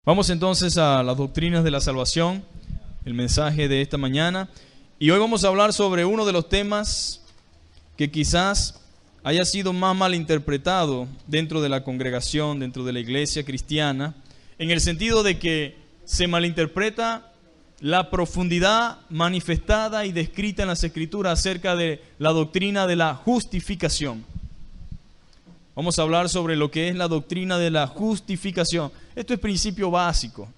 Vamos entonces a las doctrinas de la salvación, el mensaje de esta mañana. Y hoy vamos a hablar sobre uno de los temas que quizás haya sido más malinterpretado dentro de la congregación, dentro de la iglesia cristiana, en el sentido de que se malinterpreta la profundidad manifestada y descrita en las Escrituras acerca de la doctrina de la justificación. Vamos a hablar sobre lo que es la doctrina de la justificación. Esto es principio básico.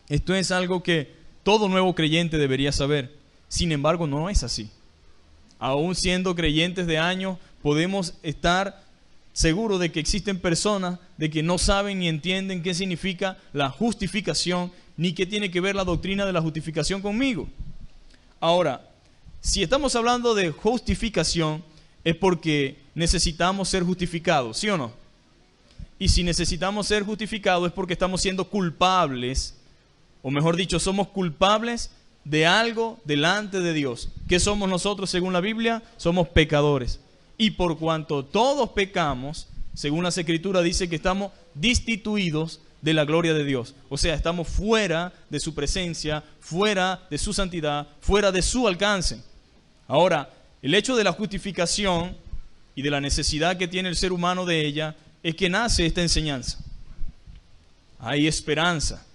Esto es algo que todo nuevo creyente debería saber. Sin embargo, no es así. Aún siendo creyentes de años, podemos estar seguros de que existen personas de que no saben ni entienden qué significa la justificación, ni qué tiene que ver la doctrina de la justificación conmigo. Ahora, si estamos hablando de justificación, es porque necesitamos ser justificados, ¿sí o no? Y si necesitamos ser justificados es porque estamos siendo culpables, o mejor dicho, somos culpables de algo delante de Dios. ¿Qué somos nosotros según la Biblia? Somos pecadores. Y por cuanto todos pecamos, según las Escrituras dice que estamos destituidos de la gloria de Dios. O sea, estamos fuera de su presencia, fuera de su santidad, fuera de su alcance. Ahora, el hecho de la justificación y de la necesidad que tiene el ser humano de ella es que nace esta enseñanza. Hay esperanza.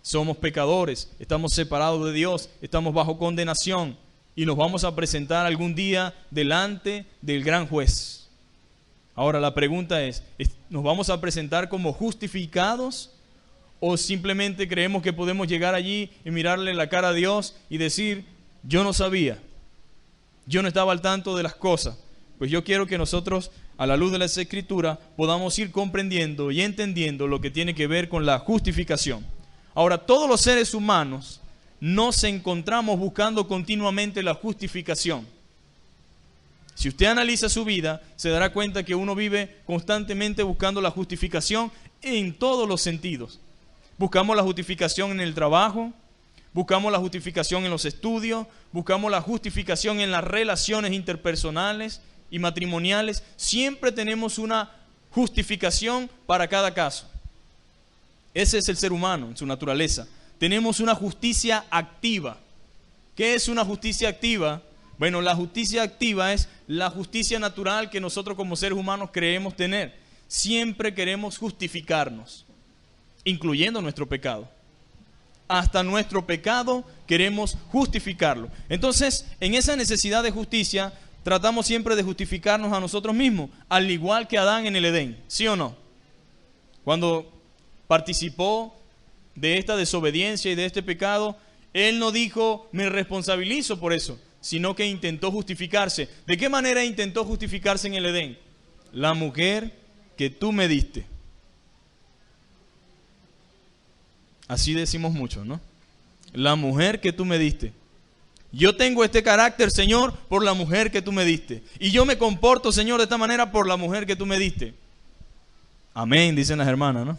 Somos pecadores, estamos separados de Dios, estamos bajo condenación y nos vamos a presentar algún día delante del gran juez. Ahora la pregunta es, ¿nos vamos a presentar como justificados o simplemente creemos que podemos llegar allí y mirarle la cara a Dios y decir, yo no sabía, yo no estaba al tanto de las cosas? Pues yo quiero que nosotros, a la luz de las Escrituras, podamos ir comprendiendo y entendiendo lo que tiene que ver con la justificación. Ahora, todos los seres humanos nos encontramos buscando continuamente la justificación. Si usted analiza su vida, se dará cuenta que uno vive constantemente buscando la justificación en todos los sentidos. Buscamos la justificación en el trabajo, buscamos la justificación en los estudios, buscamos la justificación en las relaciones interpersonales y matrimoniales. Siempre tenemos una justificación para cada caso. Ese es el ser humano en su naturaleza. Tenemos una justicia activa. ¿Qué es una justicia activa? Bueno, la justicia activa es la justicia natural que nosotros como seres humanos creemos tener. Siempre queremos justificarnos, incluyendo nuestro pecado. Hasta nuestro pecado queremos justificarlo. Entonces, en esa necesidad de justicia, tratamos siempre de justificarnos a nosotros mismos, al igual que Adán en el Edén, ¿sí o no? Cuando participó de esta desobediencia y de este pecado, él no dijo, me responsabilizo por eso, sino que intentó justificarse. ¿De qué manera intentó justificarse en el Edén? La mujer que tú me diste. Así decimos mucho, ¿no? La mujer que tú me diste. Yo tengo este carácter, Señor, por la mujer que tú me diste. Y yo me comporto, Señor, de esta manera por la mujer que tú me diste. Amén, dicen las hermanas, ¿no?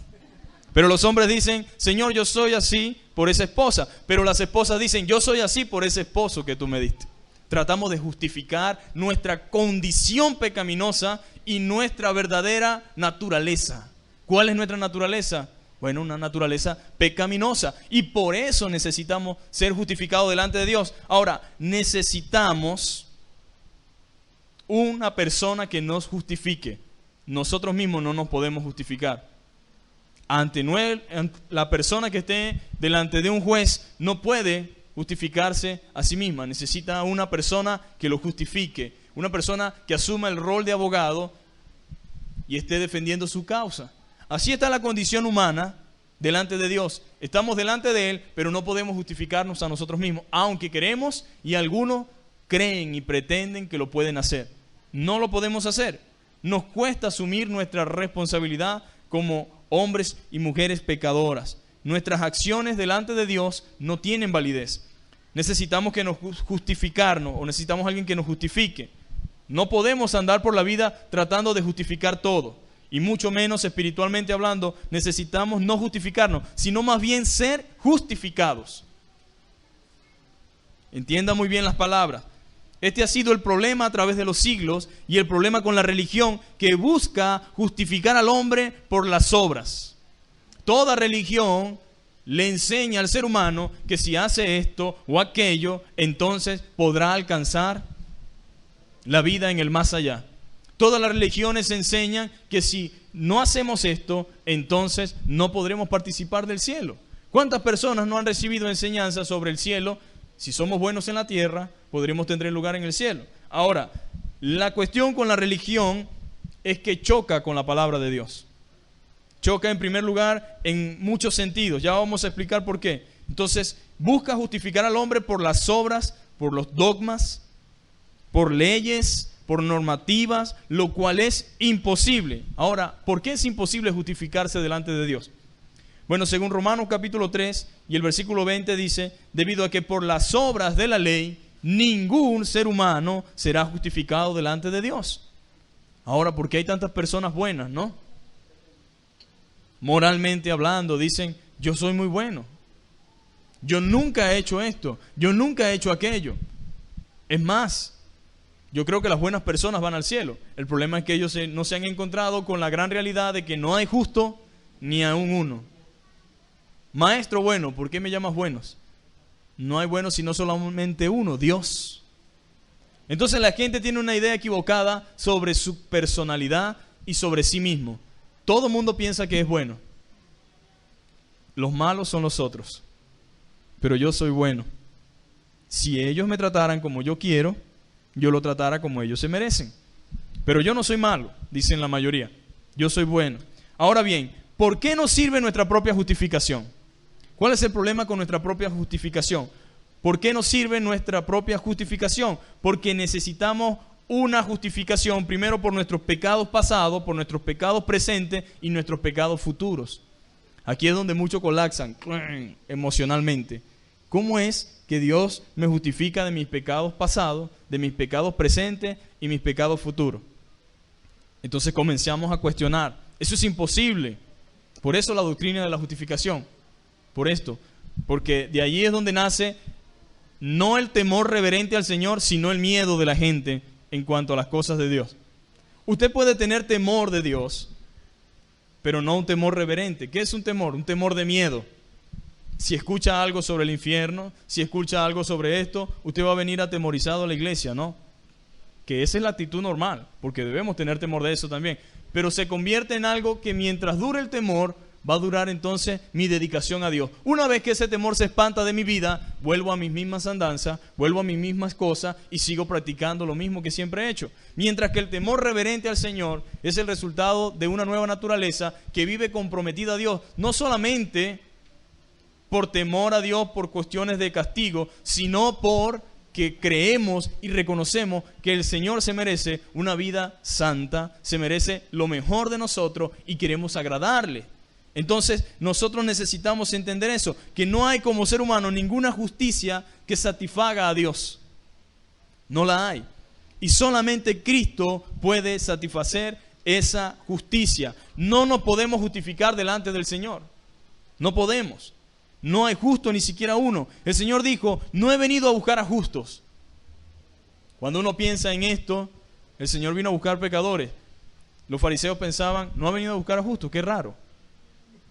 Pero los hombres dicen, Señor, yo soy así por esa esposa. Pero las esposas dicen, yo soy así por ese esposo que tú me diste. Tratamos de justificar nuestra condición pecaminosa y nuestra verdadera naturaleza. ¿Cuál es nuestra naturaleza? Bueno, una naturaleza pecaminosa. Y por eso necesitamos ser justificados delante de Dios. Ahora, necesitamos una persona que nos justifique. Nosotros mismos no nos podemos justificar. Ante la persona que esté delante de un juez no puede justificarse a sí misma. Necesita una persona que lo justifique, una persona que asuma el rol de abogado y esté defendiendo su causa. Así está la condición humana delante de Dios. Estamos delante de Él, pero no podemos justificarnos a nosotros mismos, aunque queremos y algunos creen y pretenden que lo pueden hacer. No lo podemos hacer. Nos cuesta asumir nuestra responsabilidad como hombres y mujeres pecadoras. Nuestras acciones delante de Dios no tienen validez. Necesitamos que nos justificarnos o necesitamos a alguien que nos justifique. No podemos andar por la vida tratando de justificar todo. Y mucho menos espiritualmente hablando, necesitamos no justificarnos, sino más bien ser justificados. Entienda muy bien las palabras. Este ha sido el problema a través de los siglos y el problema con la religión que busca justificar al hombre por las obras. Toda religión le enseña al ser humano que si hace esto o aquello, entonces podrá alcanzar la vida en el más allá. Todas las religiones enseñan que si no hacemos esto, entonces no podremos participar del cielo. ¿Cuántas personas no han recibido enseñanza sobre el cielo? Si somos buenos en la tierra, podremos tener lugar en el cielo. Ahora, la cuestión con la religión es que choca con la palabra de Dios. Choca en primer lugar en muchos sentidos. Ya vamos a explicar por qué. Entonces, busca justificar al hombre por las obras, por los dogmas, por leyes, por normativas, lo cual es imposible. Ahora, ¿por qué es imposible justificarse delante de Dios? Bueno, según Romanos capítulo 3 y el versículo 20 dice, debido a que por las obras de la ley, ningún ser humano será justificado delante de Dios. Ahora, ¿por qué hay tantas personas buenas, no? Moralmente hablando, dicen, yo soy muy bueno. Yo nunca he hecho esto, yo nunca he hecho aquello. Es más, yo creo que las buenas personas van al cielo. El problema es que ellos no se han encontrado con la gran realidad de que no hay justo ni aún uno. Maestro bueno, ¿por qué me llamas buenos? No hay buenos sino solamente uno, Dios. Entonces la gente tiene una idea equivocada sobre su personalidad y sobre sí mismo. Todo el mundo piensa que es bueno. Los malos son los otros. Pero yo soy bueno. Si ellos me trataran como yo quiero, yo lo tratara como ellos se merecen. Pero yo no soy malo, dicen la mayoría. Yo soy bueno. Ahora bien, ¿por qué nos sirve nuestra propia justificación? ¿Cuál es el problema con nuestra propia justificación? ¿Por qué nos sirve nuestra propia justificación? Porque necesitamos una justificación primero por nuestros pecados pasados, por nuestros pecados presentes y nuestros pecados futuros. Aquí es donde muchos colapsan emocionalmente. ¿Cómo es que Dios me justifica de mis pecados pasados, de mis pecados presentes y mis pecados futuros? Entonces comenzamos a cuestionar. Eso es imposible. Por eso la doctrina de la justificación. Por esto. Porque de allí es donde nace no el temor reverente al Señor, sino el miedo de la gente en cuanto a las cosas de Dios. Usted puede tener temor de Dios, pero no un temor reverente. ¿Qué es un temor? Un temor de miedo. Si escucha algo sobre el infierno, si escucha algo sobre esto, usted va a venir atemorizado a la iglesia, ¿no? Que esa es la actitud normal, porque debemos tener temor de eso también. Pero se convierte en algo que mientras dure el temor, va a durar entonces mi dedicación a Dios. Una vez que ese temor se espanta de mi vida, vuelvo a mis mismas andanzas, vuelvo a mis mismas cosas y sigo practicando lo mismo que siempre he hecho. Mientras que el temor reverente al Señor es el resultado de una nueva naturaleza que vive comprometida a Dios, no solamente por temor a Dios por cuestiones de castigo, sino porque creemos y reconocemos que el Señor se merece una vida santa, se merece lo mejor de nosotros y queremos agradarle. Entonces nosotros necesitamos entender eso, que no hay como ser humano ninguna justicia que satisfaga a Dios. No la hay. Y solamente Cristo puede satisfacer esa justicia. No nos podemos justificar delante del Señor. No podemos. No hay justo ni siquiera uno. El Señor dijo, no he venido a buscar a justos. Cuando uno piensa en esto, el Señor vino a buscar pecadores. Los fariseos pensaban, no ha venido a buscar a justos, qué raro.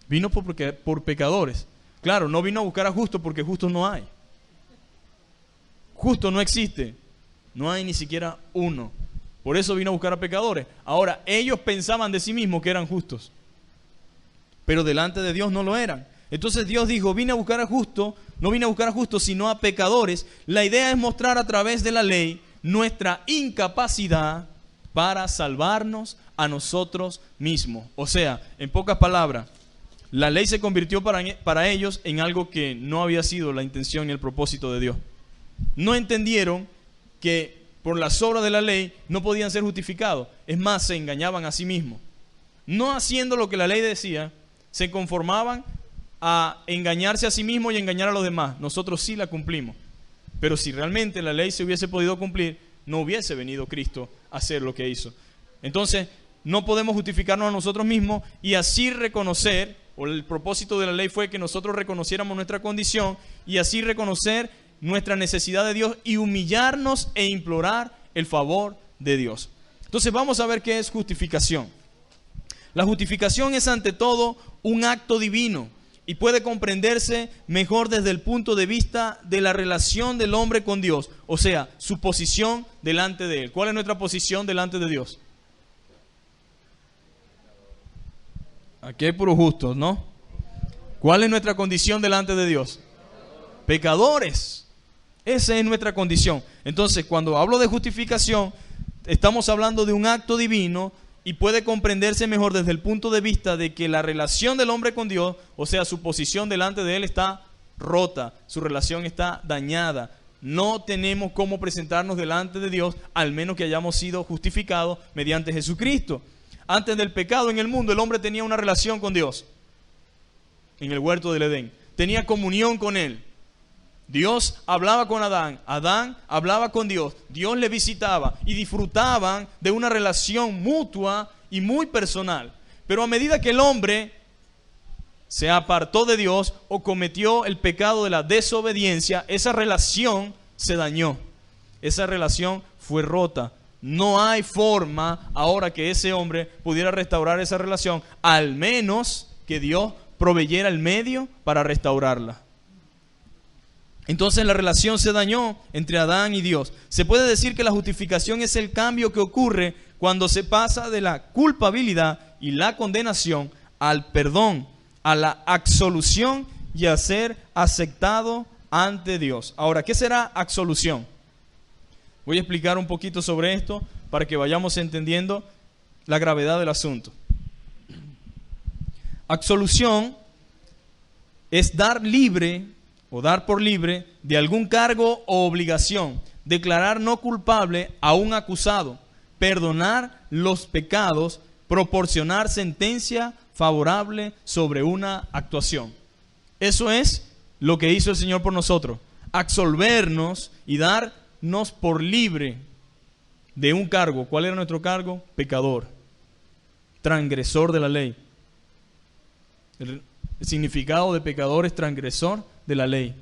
Vino por pecadores. Claro, no vino a buscar a justos porque justos no hay. Justo no existe. No hay ni siquiera uno. Por eso vino a buscar a pecadores. Ahora, ellos pensaban de sí mismos que eran justos. Pero delante de Dios no lo eran. Entonces Dios dijo, vine a buscar a justos, no vine a buscar a justos, sino a pecadores. La idea es mostrar a través de la ley nuestra incapacidad para salvarnos a nosotros mismos. O sea, en pocas palabras, la ley se convirtió para ellos en algo que no había sido la intención y el propósito de Dios. No entendieron que por las obras de la ley no podían ser justificados. Es más, se engañaban a sí mismos. No haciendo lo que la ley decía, se conformaban a engañarse a sí mismos y engañar a los demás. Nosotros sí la cumplimos. Pero si realmente la ley se hubiese podido cumplir, no hubiese venido Cristo a hacer lo que hizo. Entonces, no podemos justificarnos a nosotros mismos y así reconocer, o el propósito de la ley fue que nosotros reconociéramos nuestra condición y así reconocer nuestra necesidad de Dios y humillarnos e implorar el favor de Dios. Entonces vamos a ver qué es justificación. La justificación es ante todo un acto divino y puede comprenderse mejor desde el punto de vista de la relación del hombre con Dios, o sea, su posición delante de Él. ¿Cuál es nuestra posición delante de Dios? Aquí hay puros justos, ¿no? ¿Cuál es nuestra condición delante de Dios? Pecadores. Esa es nuestra condición. Entonces, cuando hablo de justificación, estamos hablando de un acto divino y puede comprenderse mejor desde el punto de vista de que la relación del hombre con Dios, o sea, su posición delante de Él está rota, su relación está dañada. No tenemos cómo presentarnos delante de Dios, al menos que hayamos sido justificados mediante Jesucristo. Antes del pecado en el mundo, el hombre tenía una relación con Dios en el huerto del Edén. Tenía comunión con Él. Dios hablaba con Adán, Adán hablaba con Dios, Dios le visitaba y disfrutaban de una relación mutua y muy personal. Pero a medida que el hombre se apartó de Dios o cometió el pecado de la desobediencia, esa relación se dañó, esa relación fue rota. No hay forma ahora que ese hombre pudiera restaurar esa relación, al menos que Dios proveyera el medio para restaurarla. Entonces la relación se dañó entre Adán y Dios. Se puede decir que la justificación es el cambio que ocurre cuando se pasa de la culpabilidad y la condenación al perdón, a la absolución y a ser aceptado ante Dios. Ahora, ¿qué será absolución? Voy a explicar un poquito sobre esto para que vayamos entendiendo la gravedad del asunto. Absolución es dar libre o dar por libre de algún cargo o obligación, declarar no culpable a un acusado, perdonar los pecados, proporcionar sentencia favorable sobre una actuación. Eso es lo que hizo el Señor por nosotros, absolvernos y darnos por libre de un cargo. ¿Cuál era nuestro cargo? Pecador, transgresor de la ley. El significado de pecador es transgresor de la ley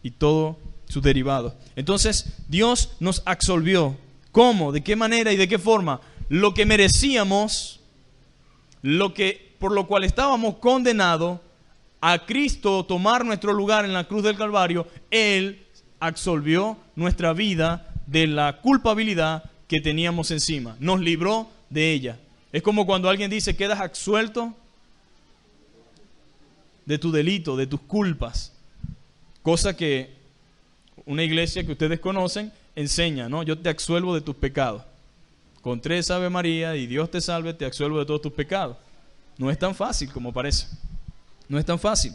y todo sus derivados. Entonces Dios nos absolvió. ¿Cómo? ¿De qué manera y de qué forma? Lo que merecíamos, por lo cual estábamos condenados, a Cristo tomar nuestro lugar en la cruz del Calvario, Él absolvió nuestra vida de la culpabilidad que teníamos encima. Nos libró de ella. Es como cuando alguien dice, quedas absuelto de tu delito, de tus culpas. Cosa que una iglesia que ustedes conocen enseña, ¿no? Yo te absuelvo de tus pecados. Con 3 Ave María y Dios te salve, te absuelvo de todos tus pecados. No es tan fácil como parece. No es tan fácil.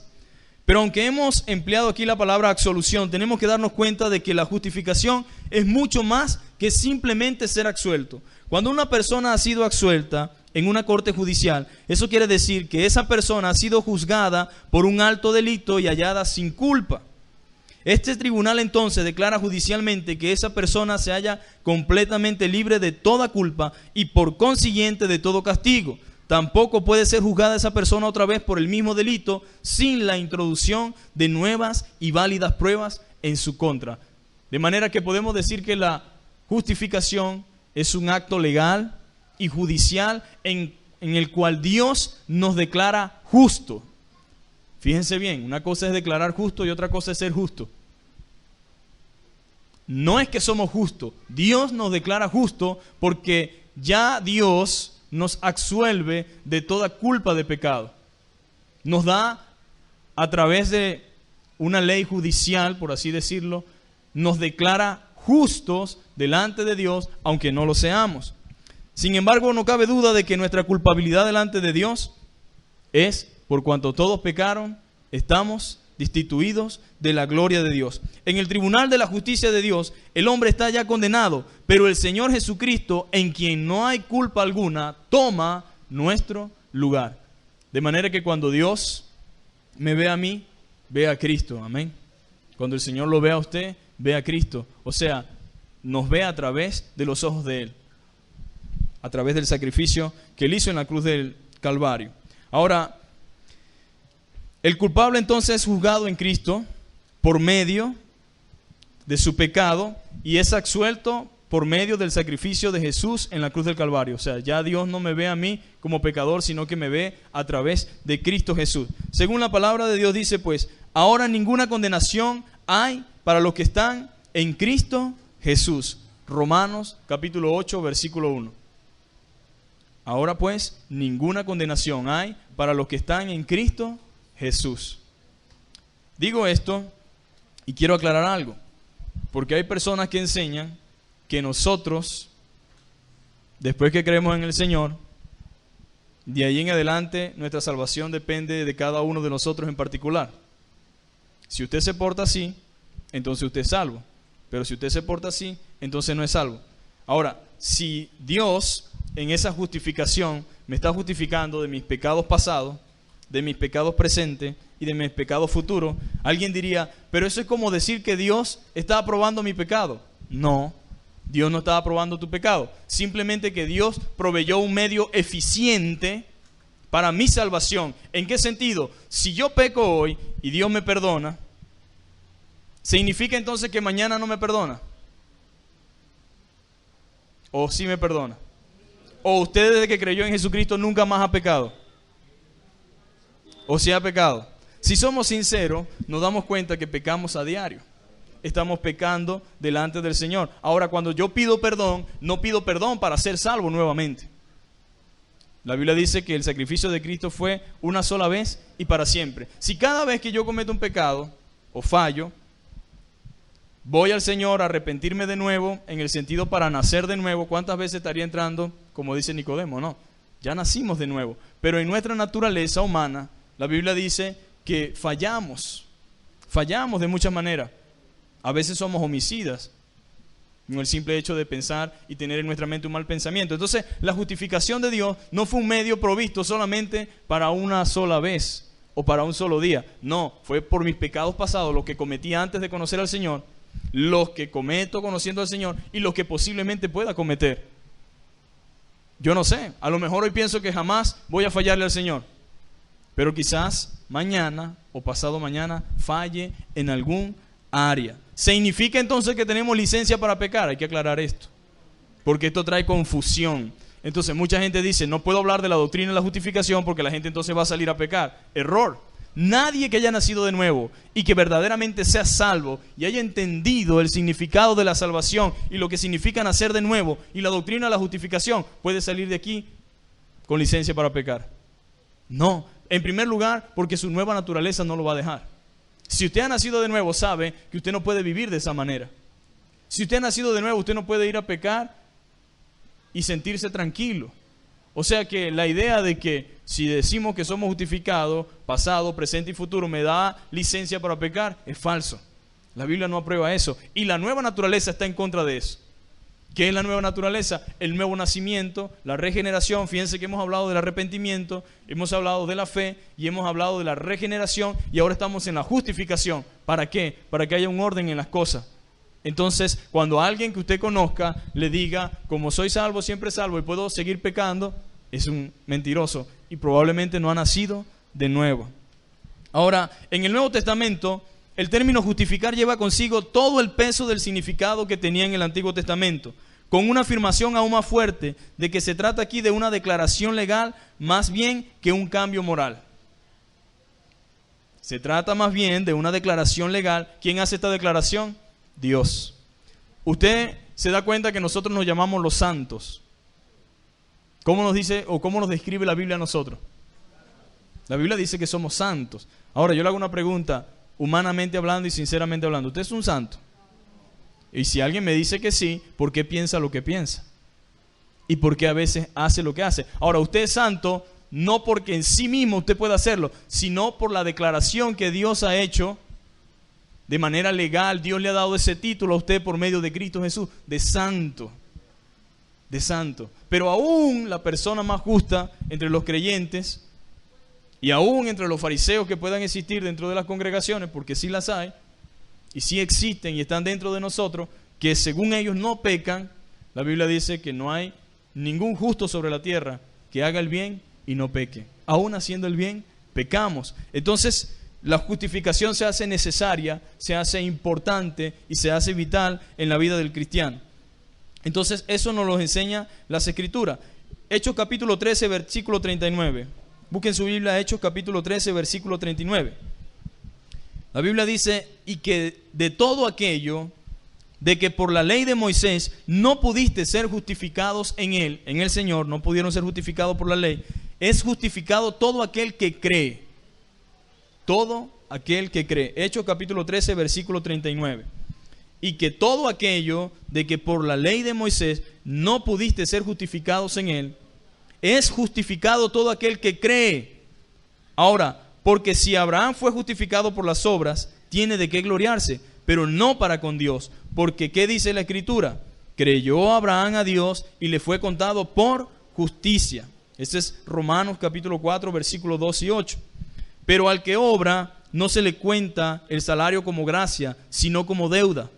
Pero aunque hemos empleado aquí la palabra absolución, tenemos que darnos cuenta de que la justificación es mucho más que simplemente ser absuelto. Cuando una persona ha sido absuelta en una corte judicial, eso quiere decir que esa persona ha sido juzgada por un alto delito y hallada sin culpa. Este tribunal entonces declara judicialmente que esa persona se halla completamente libre de toda culpa y por consiguiente de todo castigo. Tampoco puede ser juzgada esa persona otra vez por el mismo delito sin la introducción de nuevas y válidas pruebas en su contra. De manera que podemos decir que la justificación es un acto legal y judicial en el cual Dios nos declara justo. Fíjense bien, una cosa es declarar justo y otra cosa es ser justo. No es que somos justos, Dios nos declara justo porque ya Dios nos absuelve de toda culpa de pecado. Nos da, a través de una ley judicial, por así decirlo, nos declara justos delante de Dios, aunque no lo seamos. Sin embargo, no cabe duda de que nuestra culpabilidad delante de Dios es, por cuanto todos pecaron, estamos destituidos de la gloria de Dios. En el tribunal de la justicia de Dios, el hombre está ya condenado, pero el Señor Jesucristo, en quien no hay culpa alguna, toma nuestro lugar. De manera que cuando Dios me ve a mí, ve a Cristo. Amén. Cuando el Señor lo ve a usted, ve a Cristo. O sea, nos ve a través de los ojos de Él, a través del sacrificio que Él hizo en la cruz del Calvario. Ahora, el culpable entonces es juzgado en Cristo por medio de su pecado y es absuelto por medio del sacrificio de Jesús en la cruz del Calvario. O sea, ya Dios no me ve a mí como pecador, sino que me ve a través de Cristo Jesús. Según la palabra de Dios dice, pues, ahora ninguna condenación hay para los que están en Cristo Jesús. Romanos capítulo 8, versículo 1. Ahora pues, ninguna condenación hay para los que están en Cristo Jesús. Digo esto y quiero aclarar algo, porque hay personas que enseñan que nosotros, después que creemos en el Señor, de ahí en adelante nuestra salvación depende de cada uno de nosotros en particular. Si usted se porta así, entonces usted es salvo. Pero si usted se porta así, entonces no es salvo. Ahora, si Dios en esa justificación me está justificando de mis pecados pasados, de mis pecados presentes y de mis pecados futuros, alguien diría, pero eso es como decir que Dios está aprobando mi pecado. No, Dios no está aprobando tu pecado. Simplemente que Dios proveyó un medio eficiente para mi salvación. ¿En qué sentido? Si yo peco hoy y Dios me perdona, ¿significa entonces que mañana no me perdona? ¿O sí me perdona? ¿O usted desde que creyó en Jesucristo nunca más ha pecado? ¿O sí ha pecado? Si somos sinceros, nos damos cuenta que pecamos a diario. Estamos pecando delante del Señor. Ahora, cuando yo pido perdón, no pido perdón para ser salvo nuevamente. La Biblia dice que el sacrificio de Cristo fue una sola vez y para siempre. Si cada vez que yo cometo un pecado o fallo, voy al Señor a arrepentirme de nuevo, en el sentido para nacer de nuevo, ¿cuántas veces estaría entrando? Como dice Nicodemo, no, ya nacimos de nuevo. Pero en nuestra naturaleza humana, la Biblia dice que fallamos de muchas maneras. A veces somos homicidas, con el simple hecho de pensar y tener en nuestra mente un mal pensamiento. Entonces, la justificación de Dios no fue un medio provisto solamente para una sola vez o para un solo día. No, fue por mis pecados pasados, los que cometí antes de conocer al Señor, los que cometo conociendo al Señor y los que posiblemente pueda cometer. Yo no sé, a lo mejor hoy pienso que jamás voy a fallarle al Señor, pero quizás mañana o pasado mañana falle en algún área. ¿Significa entonces que tenemos licencia para pecar? Hay que aclarar esto, porque esto trae confusión. Entonces mucha gente dice, no puedo hablar de la doctrina de la justificación porque la gente entonces va a salir a pecar. Error. Nadie que haya nacido de nuevo y que verdaderamente sea salvo y haya entendido el significado de la salvación y lo que significa nacer de nuevo y la doctrina de la justificación puede salir de aquí con licencia para pecar. No, en primer lugar porque su nueva naturaleza no lo va a dejar. Si usted ha nacido de nuevo, sabe que usted no puede vivir de esa manera. Si usted ha nacido de nuevo, usted no puede ir a pecar y sentirse tranquilo. O sea que la idea de que si decimos que somos justificados, pasado, presente y futuro, me da licencia para pecar, es falso. La Biblia no aprueba eso. Y la nueva naturaleza está en contra de eso. ¿Qué es la nueva naturaleza? El nuevo nacimiento, la regeneración. Fíjense que hemos hablado del arrepentimiento, hemos hablado de la fe y hemos hablado de la regeneración y ahora estamos en la justificación. ¿Para qué? Para que haya un orden en las cosas. Entonces, cuando alguien que usted conozca le diga, como soy salvo, siempre salvo y puedo seguir pecando, es un mentiroso y probablemente no ha nacido de nuevo. Ahora, en el Nuevo Testamento, el término justificar lleva consigo todo el peso del significado que tenía en el Antiguo Testamento, con una afirmación aún más fuerte de que se trata aquí de una declaración legal más bien que un cambio moral. Se trata más bien de una declaración legal. ¿Quién hace esta declaración? Dios. Usted se da cuenta que nosotros nos llamamos los santos. ¿Cómo nos dice o cómo nos describe la Biblia a nosotros? La Biblia dice que somos santos. Ahora yo le hago una pregunta, humanamente hablando y sinceramente hablando. ¿Usted es un santo? Y si alguien me dice que sí, ¿por qué piensa lo que piensa? ¿Y por qué a veces hace lo que hace? Ahora, usted es santo no porque en sí mismo usted pueda hacerlo, sino por la declaración que Dios ha hecho de manera legal. Dios le ha dado ese título a usted por medio de Cristo Jesús, de santo. De santo. Pero aún la persona más justa entre los creyentes y aún entre los fariseos que puedan existir dentro de las congregaciones, porque sí las hay y sí existen y están dentro de nosotros, que según ellos no pecan, la Biblia dice que no hay ningún justo sobre la tierra que haga el bien y no peque. Aún haciendo el bien, pecamos. Entonces, la justificación se hace necesaria, se hace importante y se hace vital en la vida del cristiano. Entonces eso nos lo enseña las Escrituras. Hechos capítulo 13, versículo 39. Busquen su Biblia, Hechos capítulo 13, versículo 39. La Biblia dice, y que de todo aquello, de que por la ley de Moisés no pudiste ser justificados en él, en el Señor, no pudieron ser justificados por la ley, es justificado todo aquel que cree. Todo aquel que cree. Hechos capítulo 13, versículo 39. Y que todo aquello de que por la ley de Moisés no pudiste ser justificados en él, es justificado todo aquel que cree. Ahora, porque si Abraham fue justificado por las obras, tiene de qué gloriarse, pero no para con Dios. Porque ¿qué dice la Escritura? Creyó Abraham a Dios y le fue contado por justicia. Este es Romanos capítulo 4, versículos 2 y 8. Pero al que obra no se le cuenta el salario como gracia, sino como deuda.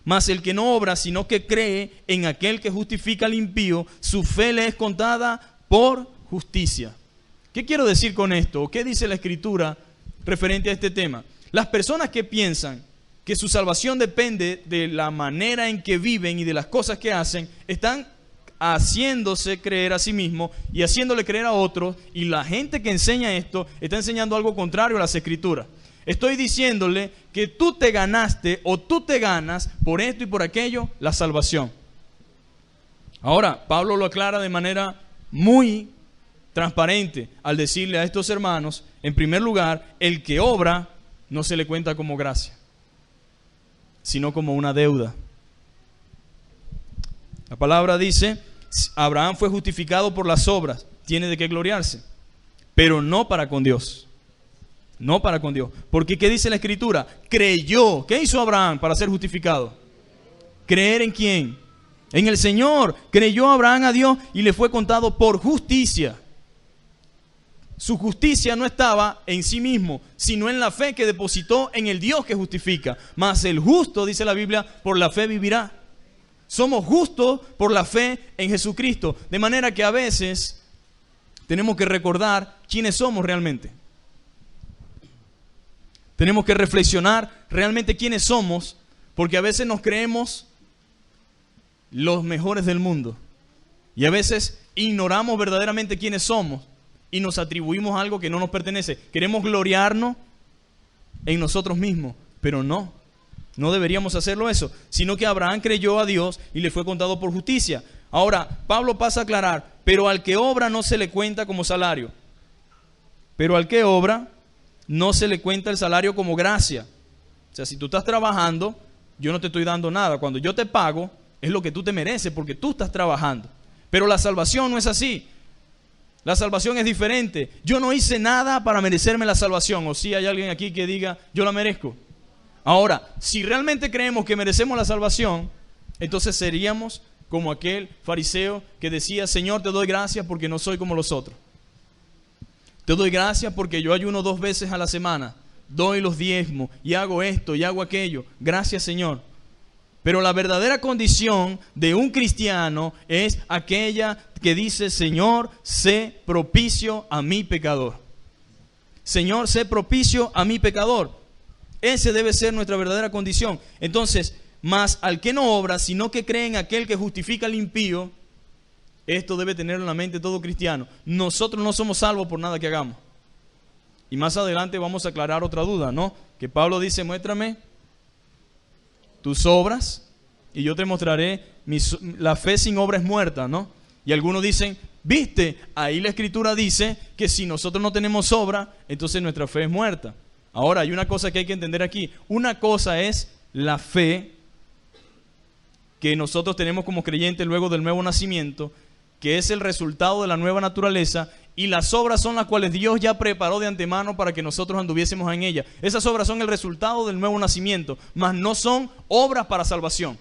Mas el que no obra, sino que cree en aquel que justifica al impío, su fe le es contada por justicia. ¿Qué quiero decir con esto? ¿Qué dice la Escritura referente a este tema? Las personas que piensan que su salvación depende de la manera en que viven y de las cosas que hacen, están haciéndose creer a sí mismos y haciéndole creer a otros, y la gente que enseña esto está enseñando algo contrario a las Escrituras. Estoy diciéndole que tú te ganaste o tú te ganas por esto y por aquello la salvación. Ahora, Pablo lo aclara de manera muy transparente al decirle a estos hermanos, en primer lugar, el que obra no se le cuenta como gracia, sino como una deuda. La palabra dice, Abraham fue justificado por las obras, tiene de qué gloriarse, pero no para con Dios. No para con Dios. Porque ¿qué dice la Escritura? Creyó. ¿Qué hizo Abraham para ser justificado? ¿Creer en quién? En el Señor. Creyó Abraham a Dios y le fue contado por justicia. Su justicia no estaba en sí mismo, sino en la fe que depositó en el Dios que justifica. Mas el justo, dice la Biblia, por la fe vivirá. Somos justos por la fe en Jesucristo. De manera que a veces tenemos que recordar quiénes somos realmente. Tenemos que reflexionar realmente quiénes somos, porque a veces nos creemos los mejores del mundo. Y a veces ignoramos verdaderamente quiénes somos y nos atribuimos algo que no nos pertenece. Queremos gloriarnos en nosotros mismos, pero no deberíamos hacerlo eso, sino que Abraham creyó a Dios y le fue contado por justicia. Ahora, Pablo pasa a aclarar, pero al que obra no se le cuenta como salario. Pero al que obra no se le cuenta el salario como gracia. O sea, si tú estás trabajando, yo no te estoy dando nada. Cuando yo te pago, es lo que tú te mereces porque tú estás trabajando. Pero la salvación no es así. La salvación es diferente. Yo no hice nada para merecerme la salvación. O si hay alguien aquí que diga, yo la merezco. Ahora, si realmente creemos que merecemos la salvación, entonces seríamos como aquel fariseo que decía, Señor, te doy gracias porque no soy como los otros. Te doy gracias porque yo ayuno 2 veces a la semana, doy los diezmos y hago esto y hago aquello. Gracias, Señor. Pero la verdadera condición de un cristiano es aquella que dice, Señor, sé propicio a mi pecador. Señor, sé propicio a mi pecador. Ese debe ser nuestra verdadera condición. Entonces, más al que no obra, sino que cree en aquel que justifica al impío, esto debe tener en la mente todo cristiano. Nosotros no somos salvos por nada que hagamos. Y más adelante vamos a aclarar otra duda, ¿no? Que Pablo dice, muéstrame tus obras y yo te mostraré, la fe sin obra es muerta, ¿no? Y algunos dicen, viste, ahí la Escritura dice que si nosotros no tenemos obra, entonces nuestra fe es muerta. Ahora, hay una cosa que hay que entender aquí. Una cosa es la fe que nosotros tenemos como creyentes luego del nuevo nacimiento, que es el resultado de la nueva naturaleza, y las obras son las cuales Dios ya preparó de antemano para que nosotros anduviésemos en ellas. Esas obras son el resultado del nuevo nacimiento, mas no son obras para salvación.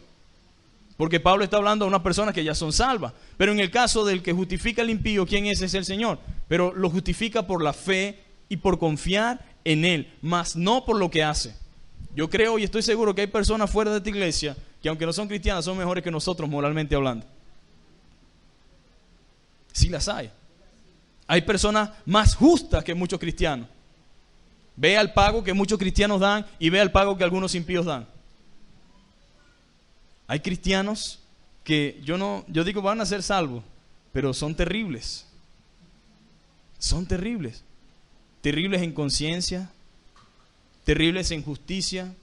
Porque Pablo está hablando a unas personas que ya son salvas. Pero en el caso del que justifica al impío, ¿quién es? Es el Señor. Pero lo justifica por la fe y por confiar en Él, mas no por lo que hace. Yo creo y estoy seguro que hay personas fuera de esta iglesia que aunque no son cristianas son mejores que nosotros moralmente hablando. Sí las hay. Hay personas más justas que muchos cristianos. Ve al pago que muchos cristianos dan y ve al pago que algunos impíos dan. Hay cristianos que yo digo van a ser salvos, pero son terribles. Son terribles. Terribles en conciencia, terribles en justicia.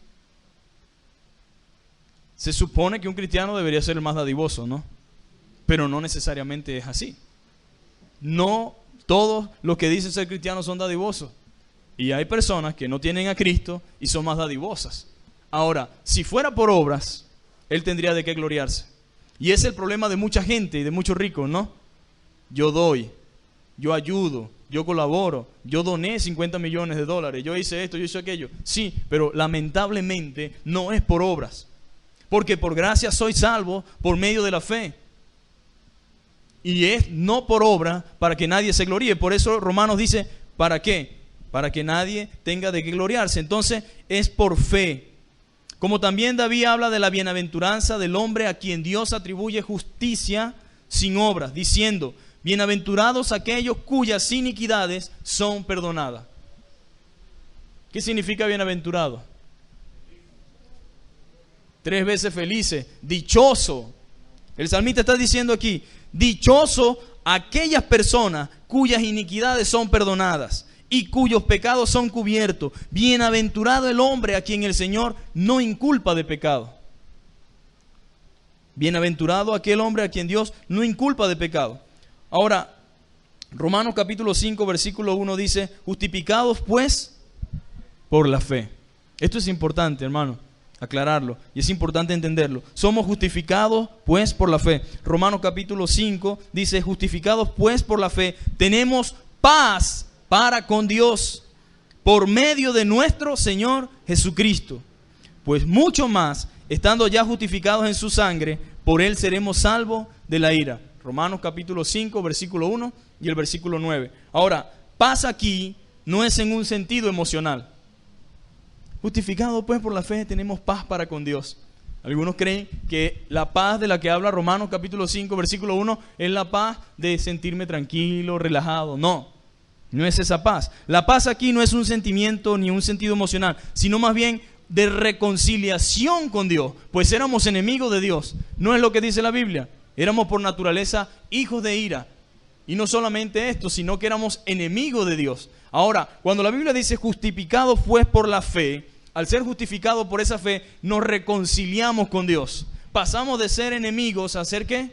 Se supone que un cristiano debería ser el más dadivoso, ¿no? Pero no necesariamente es así. No todos los que dicen ser cristianos son dadivosos. Y hay personas que no tienen a Cristo y son más dadivosas. Ahora, si fuera por obras, Él tendría de qué gloriarse. Y ese es el problema de mucha gente y de muchos ricos, ¿no? Yo doy, yo ayudo, yo colaboro, yo doné 50 millones de dólares, yo hice esto, yo hice aquello. Sí, pero lamentablemente no es por obras. Porque por gracia soy salvo por medio de la fe. Y es no por obra para que nadie se gloríe. Por eso Romanos dice, ¿para qué? Para que nadie tenga de qué gloriarse. Entonces es por fe. Como también David habla de la bienaventuranza del hombre a quien Dios atribuye justicia sin obras, diciendo, bienaventurados aquellos cuyas iniquidades son perdonadas. ¿Qué significa bienaventurado? 3 veces felices, dichoso. El salmista está diciendo aquí, dichoso aquellas personas cuyas iniquidades son perdonadas y cuyos pecados son cubiertos. Bienaventurado el hombre a quien el Señor no inculpa de pecado. Bienaventurado aquel hombre a quien Dios no inculpa de pecado. Ahora, Romanos capítulo 5, versículo 1 dice, justificados pues por la fe. Esto es importante, hermano, aclararlo, y es importante entenderlo. Somos justificados pues por la fe. Romanos capítulo 5 dice, justificados pues por la fe, tenemos paz para con Dios por medio de nuestro Señor Jesucristo. Pues mucho más, estando ya justificados en su sangre, por Él seremos salvos de la ira. Romanos capítulo 5, versículo 1 y el versículo 9. Ahora, paz aquí no es en un sentido emocional. Justificados pues por la fe tenemos paz para con Dios. Algunos creen que la paz de la que habla Romanos capítulo 5, versículo 1 es la paz de sentirme tranquilo, relajado. No, no es esa paz. La paz aquí no es un sentimiento ni un sentido emocional, sino más bien de reconciliación con Dios. Pues éramos enemigos de Dios. No es lo que dice la Biblia. Éramos por naturaleza hijos de ira. Y no solamente esto, sino que éramos enemigos de Dios. Ahora, cuando la Biblia dice justificados pues por la fe, al ser justificados por esa fe, nos reconciliamos con Dios. Pasamos de ser enemigos a ser ¿qué?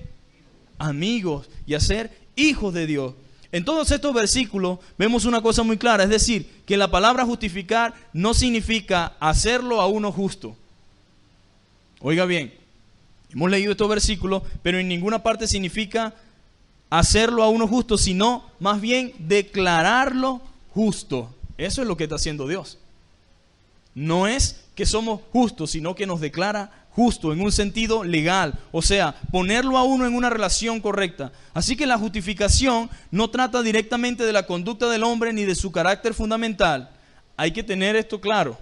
Amigos, y a ser hijos de Dios. En todos estos versículos vemos una cosa muy clara, es decir, que la palabra justificar no significa hacerlo a uno justo. Oiga bien, hemos leído estos versículos, pero en ninguna parte significa hacerlo a uno justo, sino más bien declararlo justo. Eso es lo que está haciendo Dios. No es que somos justos, sino que nos declara justo en un sentido legal, o sea, ponerlo a uno en una relación correcta. Así que la justificación no trata directamente de la conducta del hombre ni de su carácter fundamental. Hay que tener esto claro.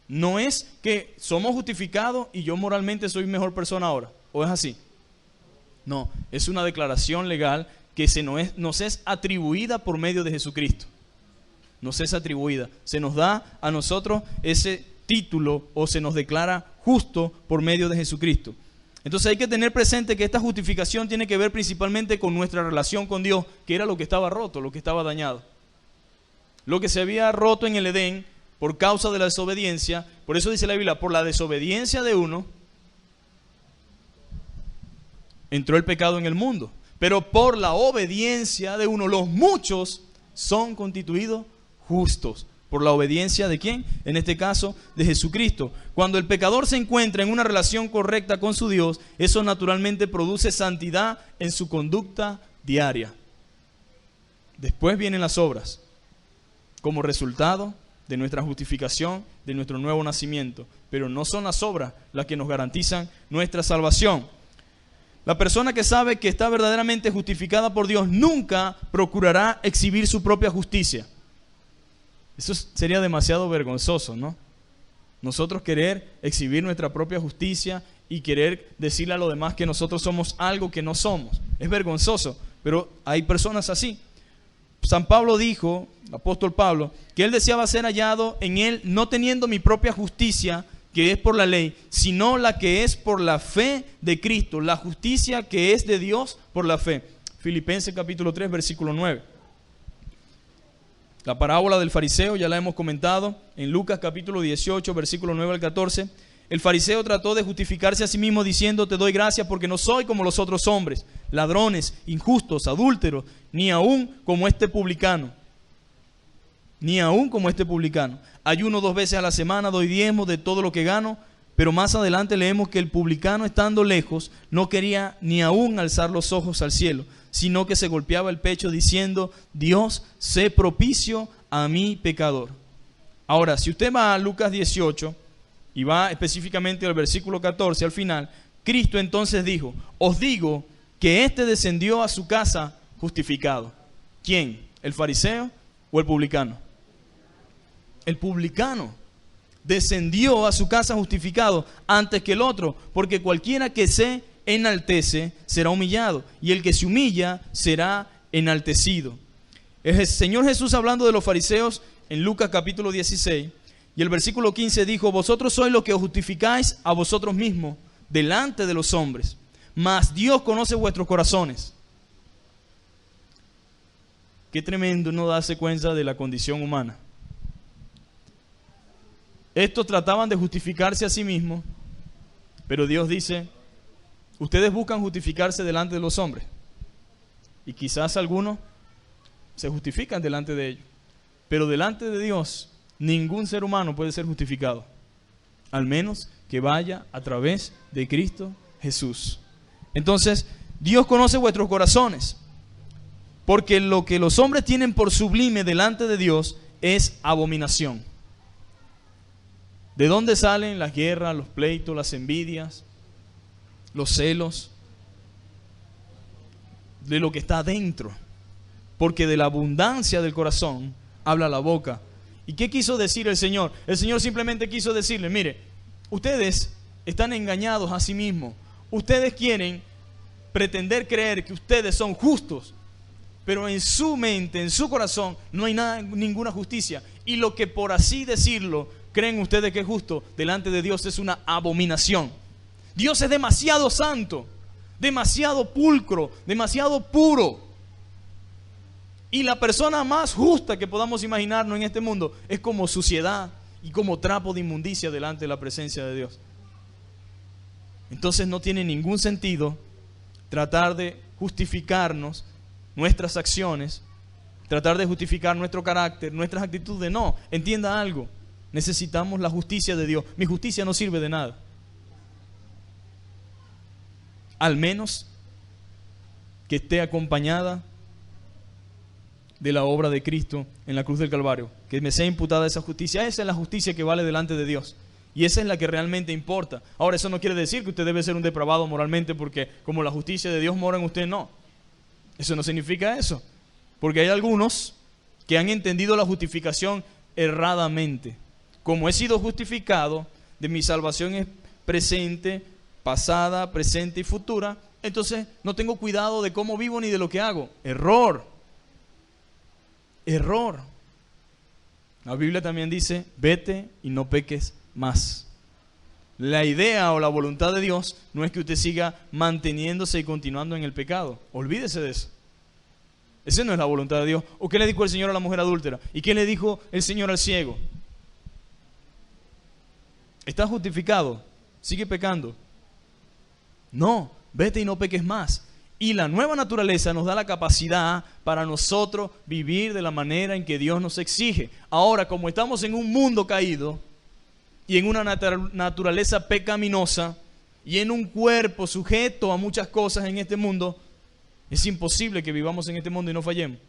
No es que somos justificados y yo moralmente soy mejor persona ahora, ¿o es así? No, es una declaración legal que nos es atribuida por medio de Jesucristo. Nos es atribuida. Se nos da a nosotros ese título o se nos declara justo por medio de Jesucristo. Entonces hay que tener presente que esta justificación tiene que ver principalmente con nuestra relación con Dios, que era lo que estaba roto, lo que estaba dañado. Lo que se había roto en el Edén por causa de la desobediencia. Por eso dice la Biblia, por la desobediencia de uno entró el pecado en el mundo, pero por la obediencia de uno, los muchos son constituidos justos. ¿Por la obediencia de quién? En este caso, de Jesucristo. Cuando el pecador se encuentra en una relación correcta con su Dios, eso naturalmente produce santidad en su conducta diaria. Después vienen las obras, como resultado de nuestra justificación, de nuestro nuevo nacimiento. Pero no son las obras las que nos garantizan nuestra salvación. La persona que sabe que está verdaderamente justificada por Dios nunca procurará exhibir su propia justicia. Eso sería demasiado vergonzoso, ¿no? Nosotros querer exhibir nuestra propia justicia y querer decirle a los demás que nosotros somos algo que no somos. Es vergonzoso, pero hay personas así. San Pablo dijo, el apóstol Pablo, que él deseaba ser hallado en él, no teniendo mi propia justicia que es por la ley, sino la que es por la fe de Cristo, la justicia que es de Dios por la fe. Filipenses capítulo 3, versículo 9. La parábola del fariseo ya la hemos comentado en Lucas capítulo 18, versículo 9 al 14. El fariseo trató de justificarse a sí mismo diciendo: te doy gracias porque no soy como los otros hombres, ladrones, injustos, adúlteros, ni aún como este publicano. Ni aún como este publicano. Ayuno 2 veces a la semana, doy diezmo de todo lo que gano. Pero más adelante leemos que el publicano, estando lejos, no quería ni aún alzar los ojos al cielo, sino que se golpeaba el pecho diciendo: Dios, sé propicio a mi pecador. Ahora, si usted va a Lucas 18 y va específicamente al versículo 14 al final, Cristo entonces dijo: os digo que éste descendió a su casa justificado. ¿Quién? ¿El fariseo o el publicano? El publicano descendió a su casa justificado antes que el otro, porque cualquiera que se enaltece será humillado, y el que se humilla será enaltecido. El Señor Jesús, hablando de los fariseos en Lucas capítulo 16 y el versículo 15, dijo: vosotros sois los que os justificáis a vosotros mismos delante de los hombres, mas Dios conoce vuestros corazones. Qué tremendo no darse cuenta de la condición humana. Estos trataban de justificarse a sí mismos, pero Dios dice: ustedes buscan justificarse delante de los hombres, y quizás algunos se justifican delante de ellos, pero delante de Dios ningún ser humano puede ser justificado, al menos que vaya a través de Cristo Jesús. Entonces, Dios conoce vuestros corazones, porque lo que los hombres tienen por sublime delante de Dios es abominación. ¿De dónde salen las guerras, los pleitos, las envidias, los celos? De lo que está adentro. Porque de la abundancia del corazón habla la boca. ¿Y qué quiso decir el Señor? El Señor simplemente quiso decirle: mire, ustedes están engañados a sí mismos. Ustedes quieren pretender creer que ustedes son justos, pero en su mente, en su corazón, no hay ninguna justicia. Y lo que, por así decirlo, creen ustedes que es justo, delante de Dios es una abominación. Dios es demasiado santo, demasiado pulcro, demasiado puro. Y la persona más justa que podamos imaginarnos en este mundo es como suciedad y como trapo de inmundicia delante de la presencia de Dios. Entonces no tiene ningún sentido tratar de justificarnos nuestras acciones, tratar de justificar nuestro carácter, nuestras actitudes. No, entienda algo. Necesitamos la justicia de Dios. Mi justicia no sirve de nada, al menos que esté acompañada de la obra de Cristo en la cruz del Calvario, que me sea imputada esa justicia. Esa es la justicia que vale delante de Dios, y esa es la que realmente importa. Ahora, eso no quiere decir que usted debe ser un depravado moralmente, porque como la justicia de Dios mora en usted. No, eso no significa eso, porque hay algunos que han entendido la justificación erradamente. Como he sido justificado, de mi salvación es presente, pasada, presente y futura, entonces no tengo cuidado de cómo vivo ni de lo que hago. Error. Error. La Biblia también dice: vete y no peques más. La idea o la voluntad de Dios no es que usted siga manteniéndose y continuando en el pecado. Olvídese de eso. Esa no es la voluntad de Dios. ¿O qué le dijo el Señor a la mujer adúltera? ¿Y qué le dijo el Señor al ciego? ¿Estás justificado? ¿Sigue pecando? No, vete y no peques más. Y la nueva naturaleza nos da la capacidad para nosotros vivir de la manera en que Dios nos exige. Ahora, como estamos en un mundo caído y en una naturaleza pecaminosa y en un cuerpo sujeto a muchas cosas en este mundo, es imposible que vivamos en este mundo y no fallemos,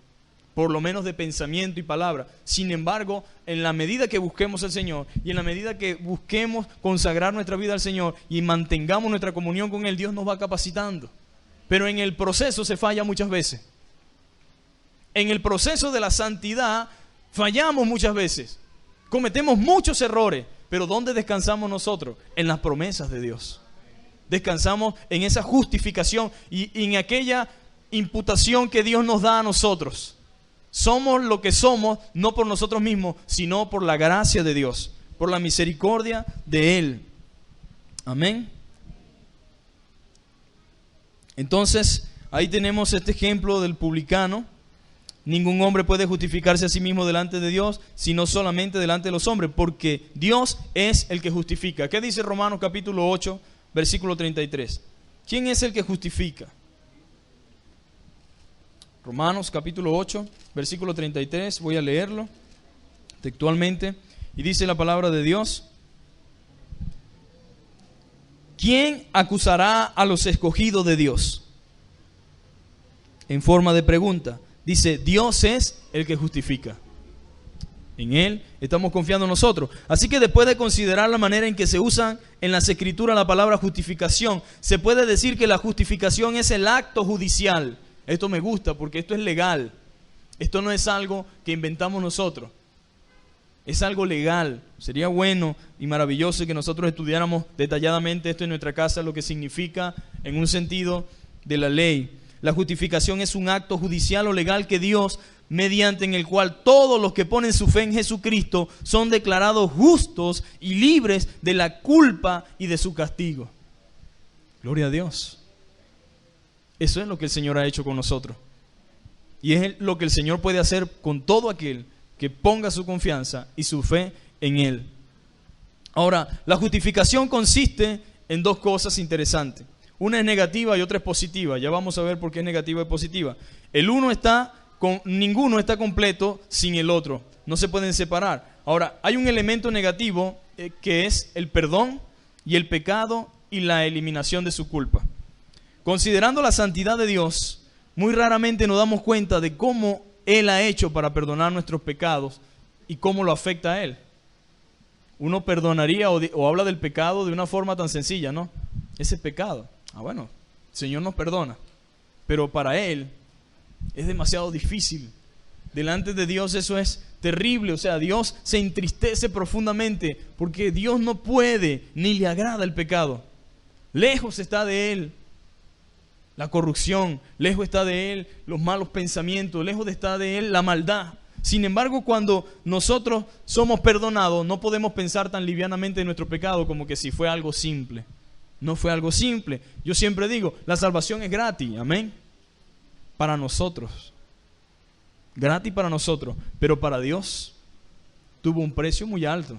por lo menos de pensamiento y palabra. Sin embargo, en la medida que busquemos al Señor y en la medida que busquemos consagrar nuestra vida al Señor y mantengamos nuestra comunión con Él, Dios nos va capacitando. Pero en el proceso se falla muchas veces. En el proceso de la santidad fallamos muchas veces. Cometemos muchos errores. Pero ¿dónde descansamos nosotros? En las promesas de Dios. Descansamos en esa justificación y en aquella imputación que Dios nos da a nosotros. Somos lo que somos, no por nosotros mismos, sino por la gracia de Dios. por la misericordia de Él. Amén. Entonces, ahí tenemos este ejemplo del publicano. Ningún hombre puede justificarse a sí mismo delante de Dios, sino solamente delante de los hombres, porque Dios es el que justifica. ¿Qué dice Romanos capítulo 8, versículo 33? ¿Quién es el que justifica? Romanos capítulo 8, versículo 33, voy a leerlo textualmente, y dice la palabra de Dios: ¿quién acusará a los escogidos de Dios? En forma de pregunta. Dice, Dios es el que justifica. En Él estamos confiando nosotros. Así que después de considerar la manera en que se usa en las Escrituras la palabra justificación, se puede decir que la justificación es el acto judicial. Esto me gusta porque esto es legal. Esto no es algo que inventamos nosotros. Es algo legal. Sería bueno y maravilloso que nosotros estudiáramos detalladamente esto en nuestra casa, lo que significa en un sentido de la ley. La justificación es un acto judicial o legal que Dios, mediante en el cual todos los que ponen su fe en Jesucristo son declarados justos y libres de la culpa y de su castigo. Gloria a Dios. Eso es lo que el Señor ha hecho con nosotros. Y es lo que el Señor puede hacer con todo aquel que ponga su confianza y su fe en Él. Ahora, la justificación consiste en dos cosas interesantes. Una es negativa y otra es positiva. Ya vamos a ver por qué es negativa y positiva. Ninguno está completo sin el otro. No se pueden separar. Ahora, hay un elemento negativo que es el perdón y el pecado y la eliminación de su culpa. Considerando la santidad de Dios, muy raramente nos damos cuenta de cómo Él ha hecho para perdonar nuestros pecados y cómo lo afecta a Él. Uno perdonaría o habla del pecado de una forma tan sencilla, ¿no? Ese pecado. Bueno, el Señor nos perdona, pero para Él es demasiado difícil. Delante de Dios eso es terrible, o sea, Dios se entristece profundamente porque Dios no puede ni le agrada el pecado. Lejos está de Él la corrupción, lejos está de Él los malos pensamientos, lejos está de Él la maldad. Sin embargo, cuando nosotros somos perdonados, no podemos pensar tan livianamente en nuestro pecado como que si fue algo simple. No fue algo simple. Yo siempre digo, la salvación es gratis, amén. Para nosotros. Gratis para nosotros, pero para Dios tuvo un precio muy alto.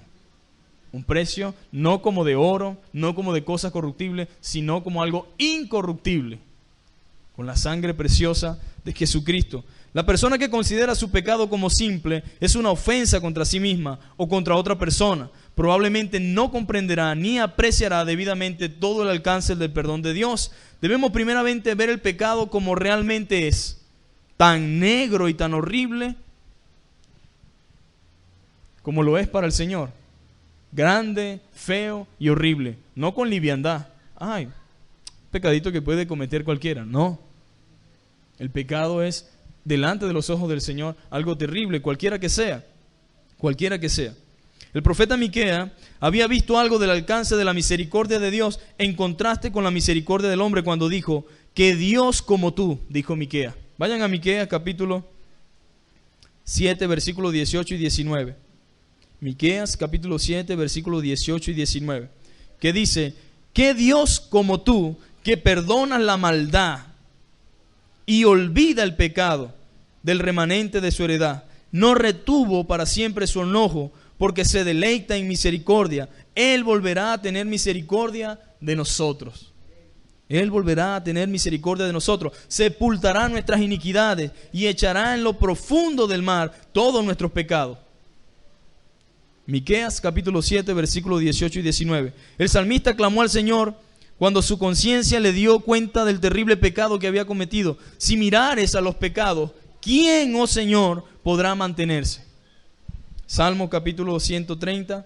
Un precio no como de oro, no como de cosas corruptibles, sino como algo incorruptible. Con la sangre preciosa de Jesucristo. La persona que considera su pecado como simple es una ofensa contra sí misma o contra otra persona. Probablemente no comprenderá ni apreciará debidamente todo el alcance del perdón de Dios. Debemos primeramente ver el pecado como realmente es, tan negro y tan horrible como lo es para el Señor. Grande, feo y horrible, no con liviandad. Ay, pecadito que puede cometer cualquiera, no. El pecado es delante de los ojos del Señor algo terrible, cualquiera que sea. Cualquiera que sea. El profeta Miqueas había visto algo del alcance de la misericordia de Dios en contraste con la misericordia del hombre cuando dijo, que Dios como tú, dijo Miqueas. Vayan a Miqueas capítulo 7, versículos 18 y 19. Miqueas capítulo 7, versículos 18 y 19. Que dice, que Dios como tú, que perdonas la maldad y olvida el pecado del remanente de su heredad, no retuvo para siempre su enojo, porque se deleita en misericordia. Él volverá a tener misericordia de nosotros. Él volverá a tener misericordia de nosotros. Sepultará nuestras iniquidades y echará en lo profundo del mar todos nuestros pecados. Miqueas capítulo 7, versículos 18 y 19. El salmista clamó al Señor cuando su conciencia le dio cuenta del terrible pecado que había cometido. Si mirares a los pecados, ¿quién, oh Señor, podrá mantenerse? Salmo capítulo 130,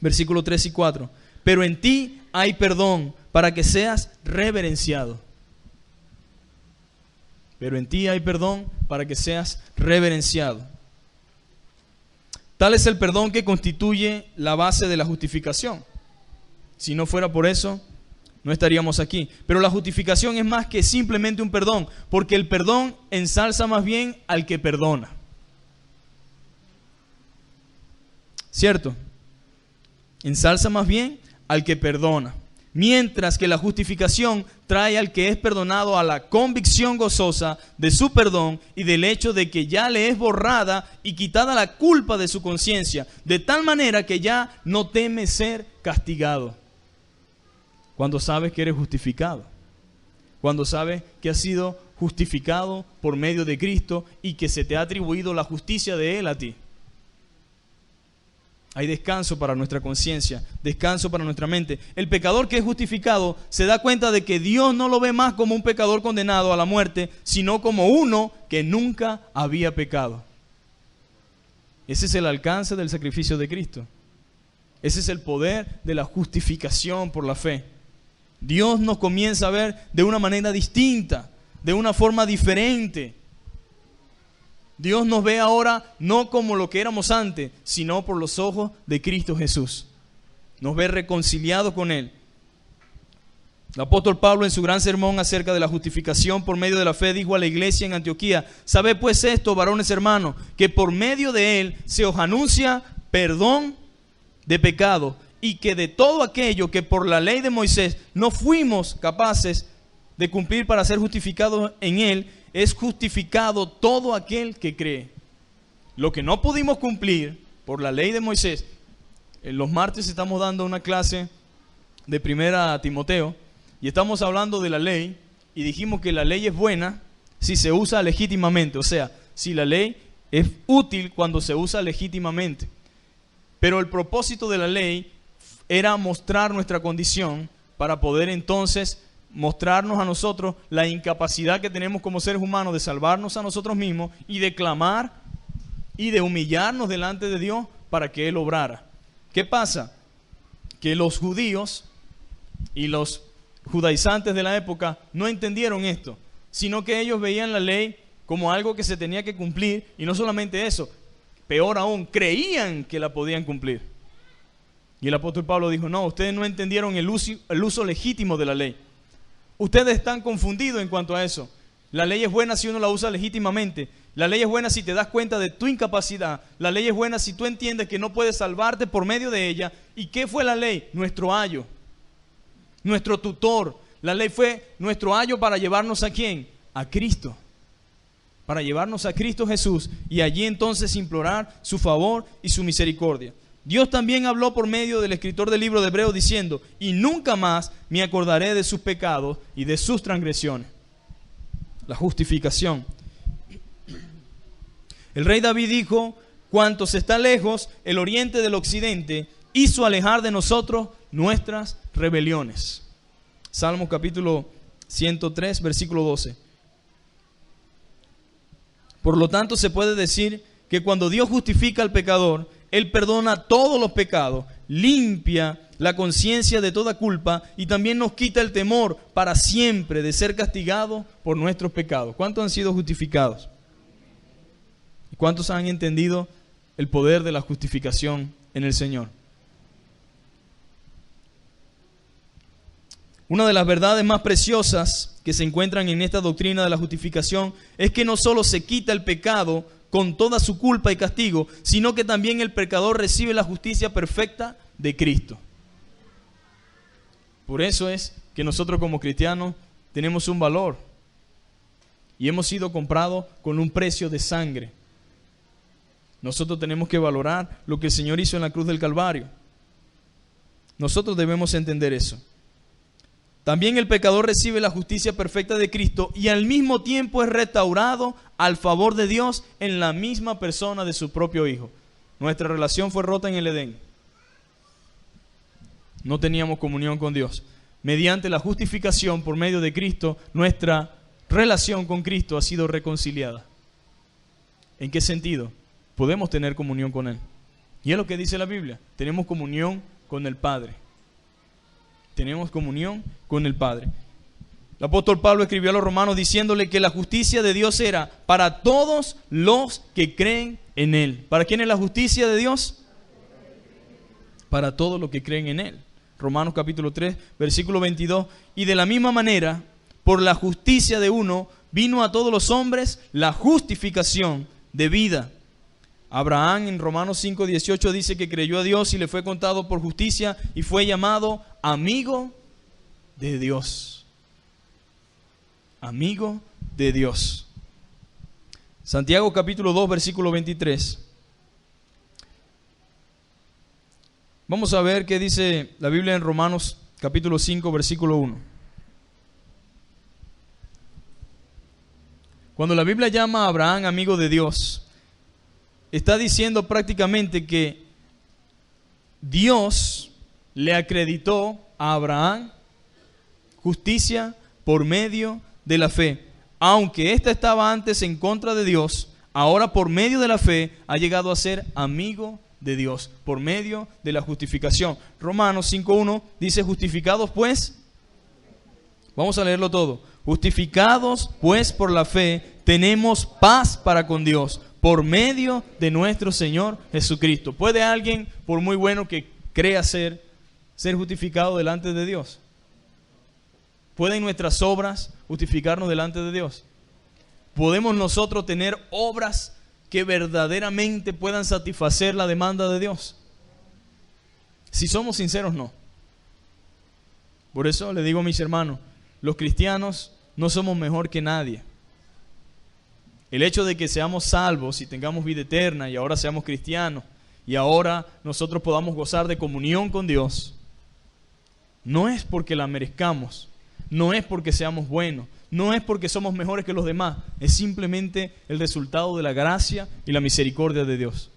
versículos 3 y 4. Pero en ti hay perdón para que seas reverenciado. Pero en ti hay perdón para que seas reverenciado. Tal es el perdón que constituye la base de la justificación. Si no fuera por eso, no estaríamos aquí. Pero la justificación es más que simplemente un perdón, porque el perdón ensalza más bien al que perdona. ¿Cierto? Ensalza más bien al que perdona. Mientras que la justificación trae al que es perdonado a la convicción gozosa de su perdón y del hecho de que ya le es borrada y quitada la culpa de su conciencia, de tal manera que ya no teme ser castigado. Cuando sabes que eres justificado, cuando sabes que has sido justificado por medio de Cristo y que se te ha atribuido la justicia de Él a ti. Hay descanso para nuestra conciencia, descanso para nuestra mente. El pecador que es justificado se da cuenta de que Dios no lo ve más como un pecador condenado a la muerte, sino como uno que nunca había pecado. Ese es el alcance del sacrificio de Cristo. Ese es el poder de la justificación por la fe. Dios nos comienza a ver de una manera distinta, de una forma diferente. Dios nos ve ahora no como lo que éramos antes, sino por los ojos de Cristo Jesús. Nos ve reconciliados con Él. El apóstol Pablo en su gran sermón acerca de la justificación por medio de la fe dijo a la iglesia en Antioquía: sabed pues esto, varones hermanos, que por medio de Él se os anuncia perdón de pecado, y que de todo aquello que por la ley de Moisés no fuimos capaces de cumplir para ser justificados en Él, es justificado todo aquel que cree. Lo que no pudimos cumplir por la ley de Moisés. En los martes estamos dando una clase de 1 Timoteo y estamos hablando de la ley y dijimos que la ley es buena si se usa legítimamente, o sea, si la ley es útil cuando se usa legítimamente. Pero el propósito de la ley era mostrar nuestra condición para poder entonces mostrarnos a nosotros la incapacidad que tenemos como seres humanos de salvarnos a nosotros mismos y de clamar y de humillarnos delante de Dios para que Él obrara. ¿Qué pasa? Que los judíos y los judaizantes de la época no entendieron esto, sino que ellos veían la ley como algo que se tenía que cumplir, y no solamente eso, peor aún, creían que la podían cumplir. Y el apóstol Pablo dijo: no, ustedes no entendieron el uso legítimo de la ley. Ustedes están confundidos en cuanto a eso. La ley es buena si uno la usa legítimamente. La ley es buena si te das cuenta de tu incapacidad. La ley es buena si tú entiendes que no puedes salvarte por medio de ella. ¿Y qué fue la ley? Nuestro ayo, nuestro tutor. La ley fue nuestro ayo para llevarnos ¿a quién? A Cristo. Para llevarnos a Cristo Jesús y allí entonces implorar su favor y su misericordia. Dios también habló por medio del escritor del libro de Hebreos diciendo: y nunca más me acordaré de sus pecados y de sus transgresiones. La justificación. El rey David dijo: cuantos está lejos el oriente del occidente, hizo alejar de nosotros nuestras rebeliones. Salmo capítulo 103, versículo 12. Por lo tanto, se puede decir que cuando Dios justifica al pecador, Él perdona todos los pecados, limpia la conciencia de toda culpa y también nos quita el temor para siempre de ser castigados por nuestros pecados. ¿Cuántos han sido justificados? ¿Y cuántos han entendido el poder de la justificación en el Señor? Una de las verdades más preciosas que se encuentran en esta doctrina de la justificación es que no solo se quita el pecado con toda su culpa y castigo, sino que también el pecador recibe la justicia perfecta de Cristo. Por eso es que nosotros como cristianos tenemos un valor y hemos sido comprados con un precio de sangre. Nosotros tenemos que valorar lo que el Señor hizo en la cruz del Calvario. Nosotros debemos entender eso. También el pecador recibe la justicia perfecta de Cristo y al mismo tiempo es restaurado al favor de Dios en la misma persona de su propio Hijo. Nuestra relación fue rota en el Edén. No teníamos comunión con Dios. Mediante la justificación por medio de Cristo, nuestra relación con Cristo ha sido reconciliada. ¿En qué sentido? Podemos tener comunión con Él. Y es lo que dice la Biblia. Tenemos comunión con el Padre. Tenemos comunión con el Padre. El apóstol Pablo escribió a los romanos diciéndole que la justicia de Dios era para todos los que creen en Él. ¿Para quién es la justicia de Dios? Para todos los que creen en Él. Romanos capítulo 3, versículo 22. Y de la misma manera, por la justicia de uno, vino a todos los hombres la justificación de vida. Abraham en Romanos 5:18 dice que creyó a Dios y le fue contado por justicia y fue llamado amigo de Dios. Amigo de Dios. Santiago capítulo 2 versículo 23. Vamos a ver qué dice la Biblia en Romanos capítulo 5 versículo 1. Cuando la Biblia llama a Abraham amigo de Dios, está diciendo prácticamente que Dios le acreditó a Abraham justicia por medio de la fe. Aunque ésta estaba antes en contra de Dios, ahora por medio de la fe ha llegado a ser amigo de Dios, por medio de la justificación. Romanos 5:1 dice, justificados pues, vamos a leerlo todo. Justificados pues por la fe, tenemos paz para con Dios, por medio de nuestro Señor Jesucristo. ¿Puede alguien, por muy bueno que crea ser justificado delante de Dios? ¿Pueden nuestras obras justificarnos delante de Dios? ¿Podemos nosotros tener obras que verdaderamente puedan satisfacer la demanda de Dios? Si somos sinceros, no. Por eso le digo a mis hermanos, los cristianos no somos mejor que nadie. El hecho de que seamos salvos y tengamos vida eterna y ahora seamos cristianos y ahora nosotros podamos gozar de comunión con Dios, no es porque la merezcamos, no es porque seamos buenos, no es porque somos mejores que los demás, es simplemente el resultado de la gracia y la misericordia de Dios.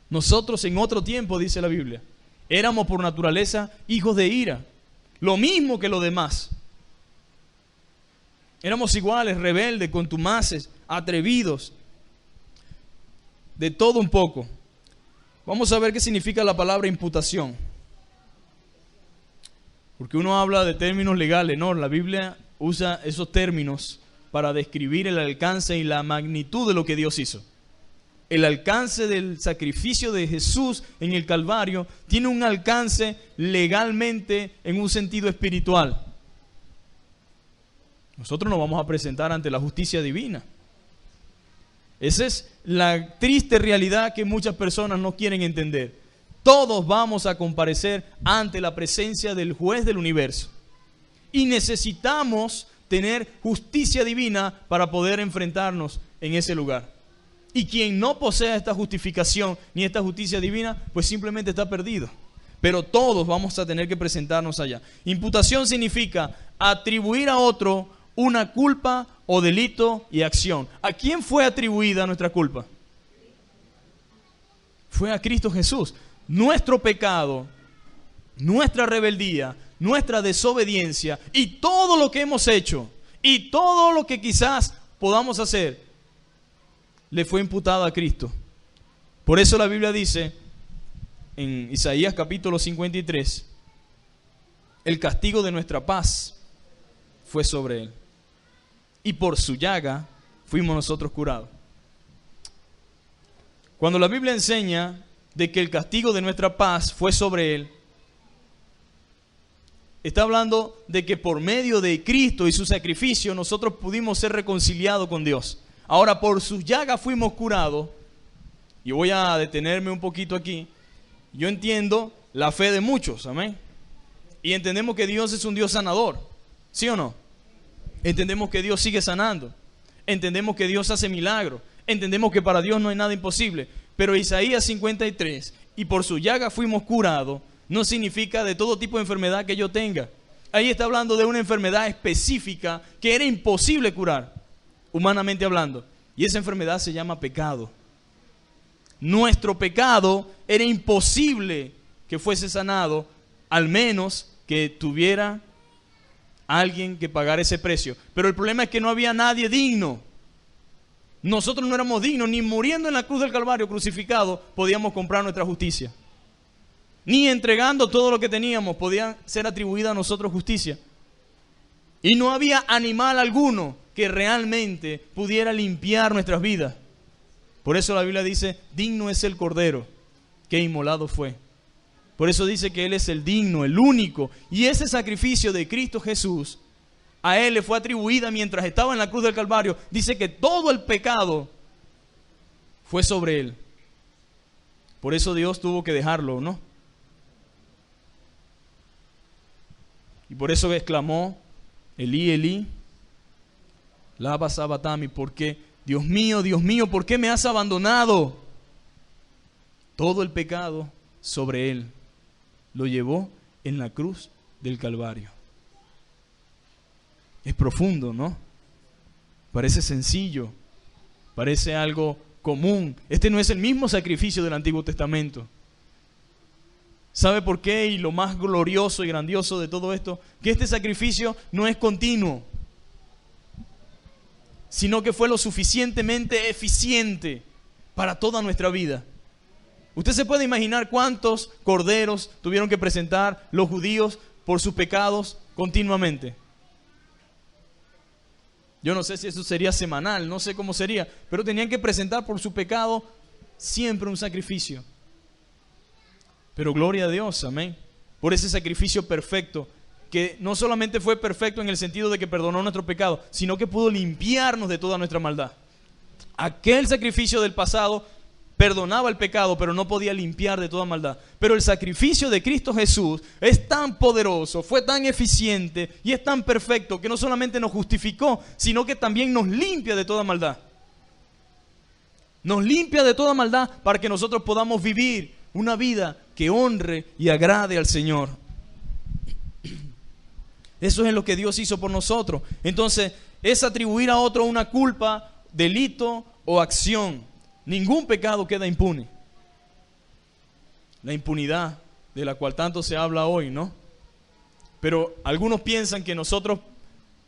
Nosotros en otro tiempo, dice la Biblia, éramos por naturaleza hijos de ira, lo mismo que los demás. Éramos iguales, rebeldes, contumaces, atrevidos, de todo un poco. Vamos a ver qué significa la palabra imputación. Porque uno habla de términos legales, no, la Biblia usa esos términos para describir el alcance y la magnitud de lo que Dios hizo. El alcance del sacrificio de Jesús en el Calvario tiene un alcance legalmente en un sentido espiritual. Nosotros nos vamos a presentar ante la justicia divina. Esa es la triste realidad que muchas personas no quieren entender. Todos vamos a comparecer ante la presencia del juez del universo. Y necesitamos tener justicia divina para poder enfrentarnos en ese lugar. Y quien no posea esta justificación ni esta justicia divina, pues simplemente está perdido. Pero todos vamos a tener que presentarnos allá. Imputación significa atribuir a otro una culpa o delito y acción. ¿A quién fue atribuida nuestra culpa? Fue a Cristo Jesús. Nuestro pecado, nuestra rebeldía, nuestra desobediencia y todo lo que hemos hecho y todo lo que quizás podamos hacer, le fue imputado a Cristo. Por eso la Biblia dice en Isaías capítulo 53, el castigo de nuestra paz fue sobre él, y por su llaga fuimos nosotros curados. Cuando la Biblia enseña de que el castigo de nuestra paz fue sobre él, está hablando de que por medio de Cristo y su sacrificio nosotros pudimos ser reconciliados con Dios. Ahora, por sus llagas fuimos curados. Yo voy a detenerme un poquito aquí. Yo entiendo la fe de muchos, amén. Y entendemos que Dios es un Dios sanador, ¿sí o no? Entendemos que Dios sigue sanando. Entendemos que Dios hace milagros. Entendemos que para Dios no hay nada imposible. Pero Isaías 53, y por su llaga fuimos curados, no significa de todo tipo de enfermedad que yo tenga. Ahí está hablando de una enfermedad específica que era imposible curar, humanamente hablando. Y esa enfermedad se llama pecado. Nuestro pecado era imposible que fuese sanado, al menos que tuviera alguien que pagara ese precio. Pero el problema es que no había nadie digno. Nosotros no éramos dignos, ni muriendo en la cruz del Calvario crucificado podíamos comprar nuestra justicia. Ni entregando todo lo que teníamos podía ser atribuida a nosotros justicia. Y no había animal alguno que realmente pudiera limpiar nuestras vidas. Por eso la Biblia dice, digno es el Cordero que inmolado fue. Por eso dice que Él es el digno, el único. Y ese sacrificio de Cristo Jesús, a Él le fue atribuida mientras estaba en la cruz del Calvario. Dice que todo el pecado fue sobre él. Por eso Dios tuvo que dejarlo, ¿no? Y por eso exclamó, Elí, Elí, lama sabachthani, porque Dios mío, ¿por qué me has abandonado? Todo el pecado sobre él lo llevó en la cruz del Calvario. Es profundo, ¿no? Parece sencillo, parece algo común. Este no es el mismo sacrificio del Antiguo Testamento. ¿Sabe por qué? Y lo más glorioso y grandioso de todo esto, que este sacrificio no es continuo, sino que fue lo suficientemente eficiente para toda nuestra vida. Usted se puede imaginar cuántos corderos tuvieron que presentar los judíos por sus pecados continuamente. Yo no sé si eso sería semanal, no sé cómo sería, pero tenían que presentar por su pecado siempre un sacrificio. Pero gloria a Dios, amén, por ese sacrificio perfecto, que no solamente fue perfecto en el sentido de que perdonó nuestro pecado, sino que pudo limpiarnos de toda nuestra maldad. Aquel sacrificio del pasado perdonaba el pecado, pero no podía limpiar de toda maldad. Pero el sacrificio de Cristo Jesús es tan poderoso, fue tan eficiente y es tan perfecto que no solamente nos justificó, sino que también nos limpia de toda maldad. Nos limpia de toda maldad para que nosotros podamos vivir una vida que honre y agrade al Señor. Eso es lo que Dios hizo por nosotros. Entonces, es atribuir a otro una culpa, delito o acción. Ningún pecado queda impune. La impunidad de la cual tanto se habla hoy, ¿no? Pero algunos piensan que nosotros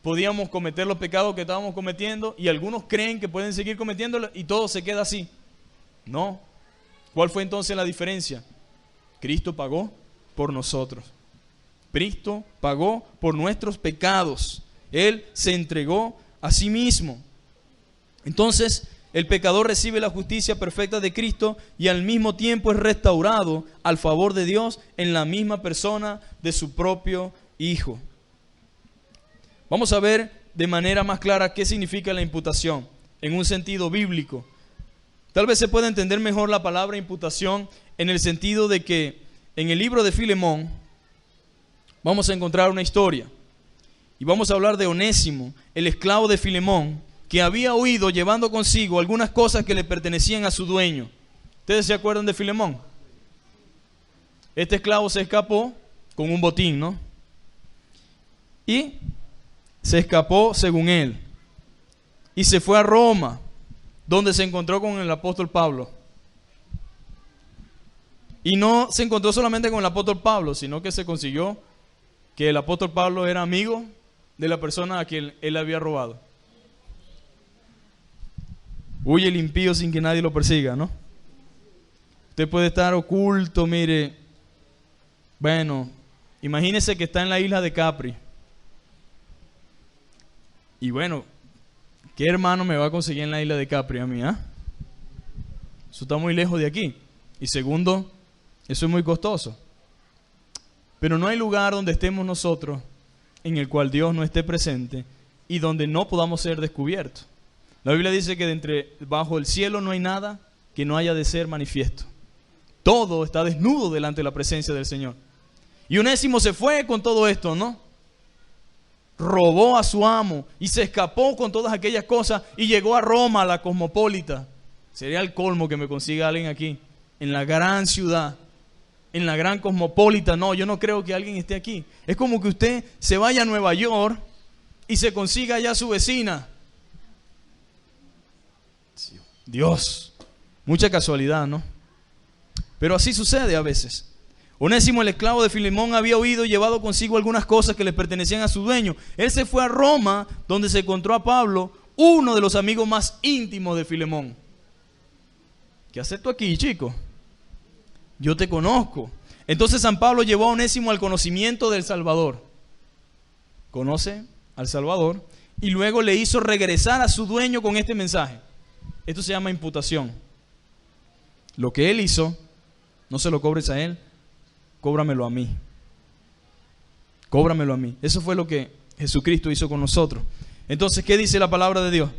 podíamos cometer los pecados que estábamos cometiendo y algunos creen que pueden seguir cometiéndolos y todo se queda así. No. ¿Cuál fue entonces la diferencia? Cristo pagó por nosotros. Cristo pagó por nuestros pecados. Él se entregó a sí mismo. Entonces, el pecador recibe la justicia perfecta de Cristo y al mismo tiempo es restaurado al favor de Dios en la misma persona de su propio Hijo. Vamos a ver de manera más clara qué significa la imputación en un sentido bíblico. Tal vez se pueda entender mejor la palabra imputación en el sentido de que en el libro de Filemón vamos a encontrar una historia y vamos a hablar de Onésimo, el esclavo de Filemón, que había huido llevando consigo algunas cosas que le pertenecían a su dueño. ¿Ustedes se acuerdan de Filemón? Este esclavo se escapó con un botín, ¿no? Y se escapó según él. Y se fue a Roma, donde se encontró con el apóstol Pablo. Y no se encontró solamente con el apóstol Pablo, sino que se consiguió que el apóstol Pablo era amigo de la persona a quien él había robado. Huye el impío sin que nadie lo persiga, ¿no? Usted puede estar oculto, mire. Bueno, imagínese que está en la isla de Capri. Y bueno, ¿qué hermano me va a conseguir en la isla de Capri a mí, ah? Eso está muy lejos de aquí. Y segundo, eso es muy costoso. Pero no hay lugar donde estemos nosotros en el cual Dios no esté presente y donde no podamos ser descubiertos. La Biblia dice que bajo el cielo no hay nada que no haya de ser manifiesto. Todo está desnudo delante de la presencia del Señor. Y Onésimo se fue con todo esto, ¿no? Robó a su amo y se escapó con todas aquellas cosas y llegó a Roma, a la cosmopolita. Sería el colmo que me consiga alguien aquí, en la gran ciudad, en la gran cosmopolita. No, yo no creo que alguien esté aquí. Es como que usted se vaya a Nueva York y se consiga allá a su vecina. Dios, mucha casualidad, ¿no? Pero así sucede a veces. Onésimo, el esclavo de Filemón, había huido y llevado consigo algunas cosas que le pertenecían a su dueño. Él se fue a Roma, donde se encontró a Pablo, uno de los amigos más íntimos de Filemón. ¿Qué haces tú aquí, chico? Yo te conozco. Entonces San Pablo llevó a Onésimo al conocimiento del Salvador. Conoce al Salvador y luego le hizo regresar a su dueño con este mensaje. Esto se llama imputación. Lo que él hizo, no se lo cobres a él, cóbramelo a mí. Cóbramelo a mí. Eso fue lo que Jesucristo hizo con nosotros. Entonces, ¿qué dice la palabra de Dios?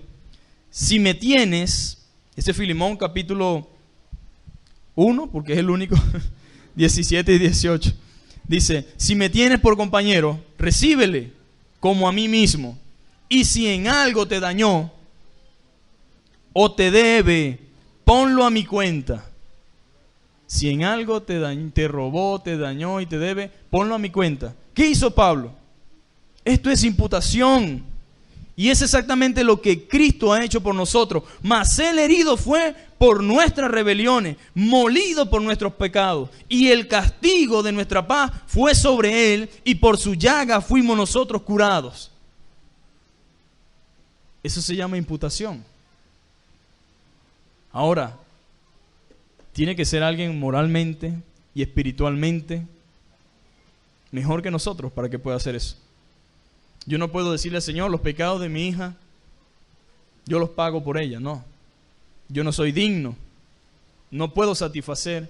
Si me tienes Ese es Filemón capítulo 1, porque es el único, 17 y 18. Dice, si me tienes por compañero, recíbele como a mí mismo. Y si en algo te dañó o te debe, ponlo a mi cuenta. Si en algo te robó, te dañó y te debe, ponlo a mi cuenta. ¿Qué hizo Pablo? Esto es imputación. Y es exactamente lo que Cristo ha hecho por nosotros. Mas el herido fue por nuestras rebeliones, molido por nuestros pecados. Y el castigo de nuestra paz fue sobre él, y por su llaga fuimos nosotros curados. Eso se llama imputación. Ahora, tiene que ser alguien moralmente y espiritualmente mejor que nosotros para que pueda hacer eso. Yo no puedo decirle al Señor, los pecados de mi hija, yo los pago por ella. No, yo no soy digno. No puedo satisfacer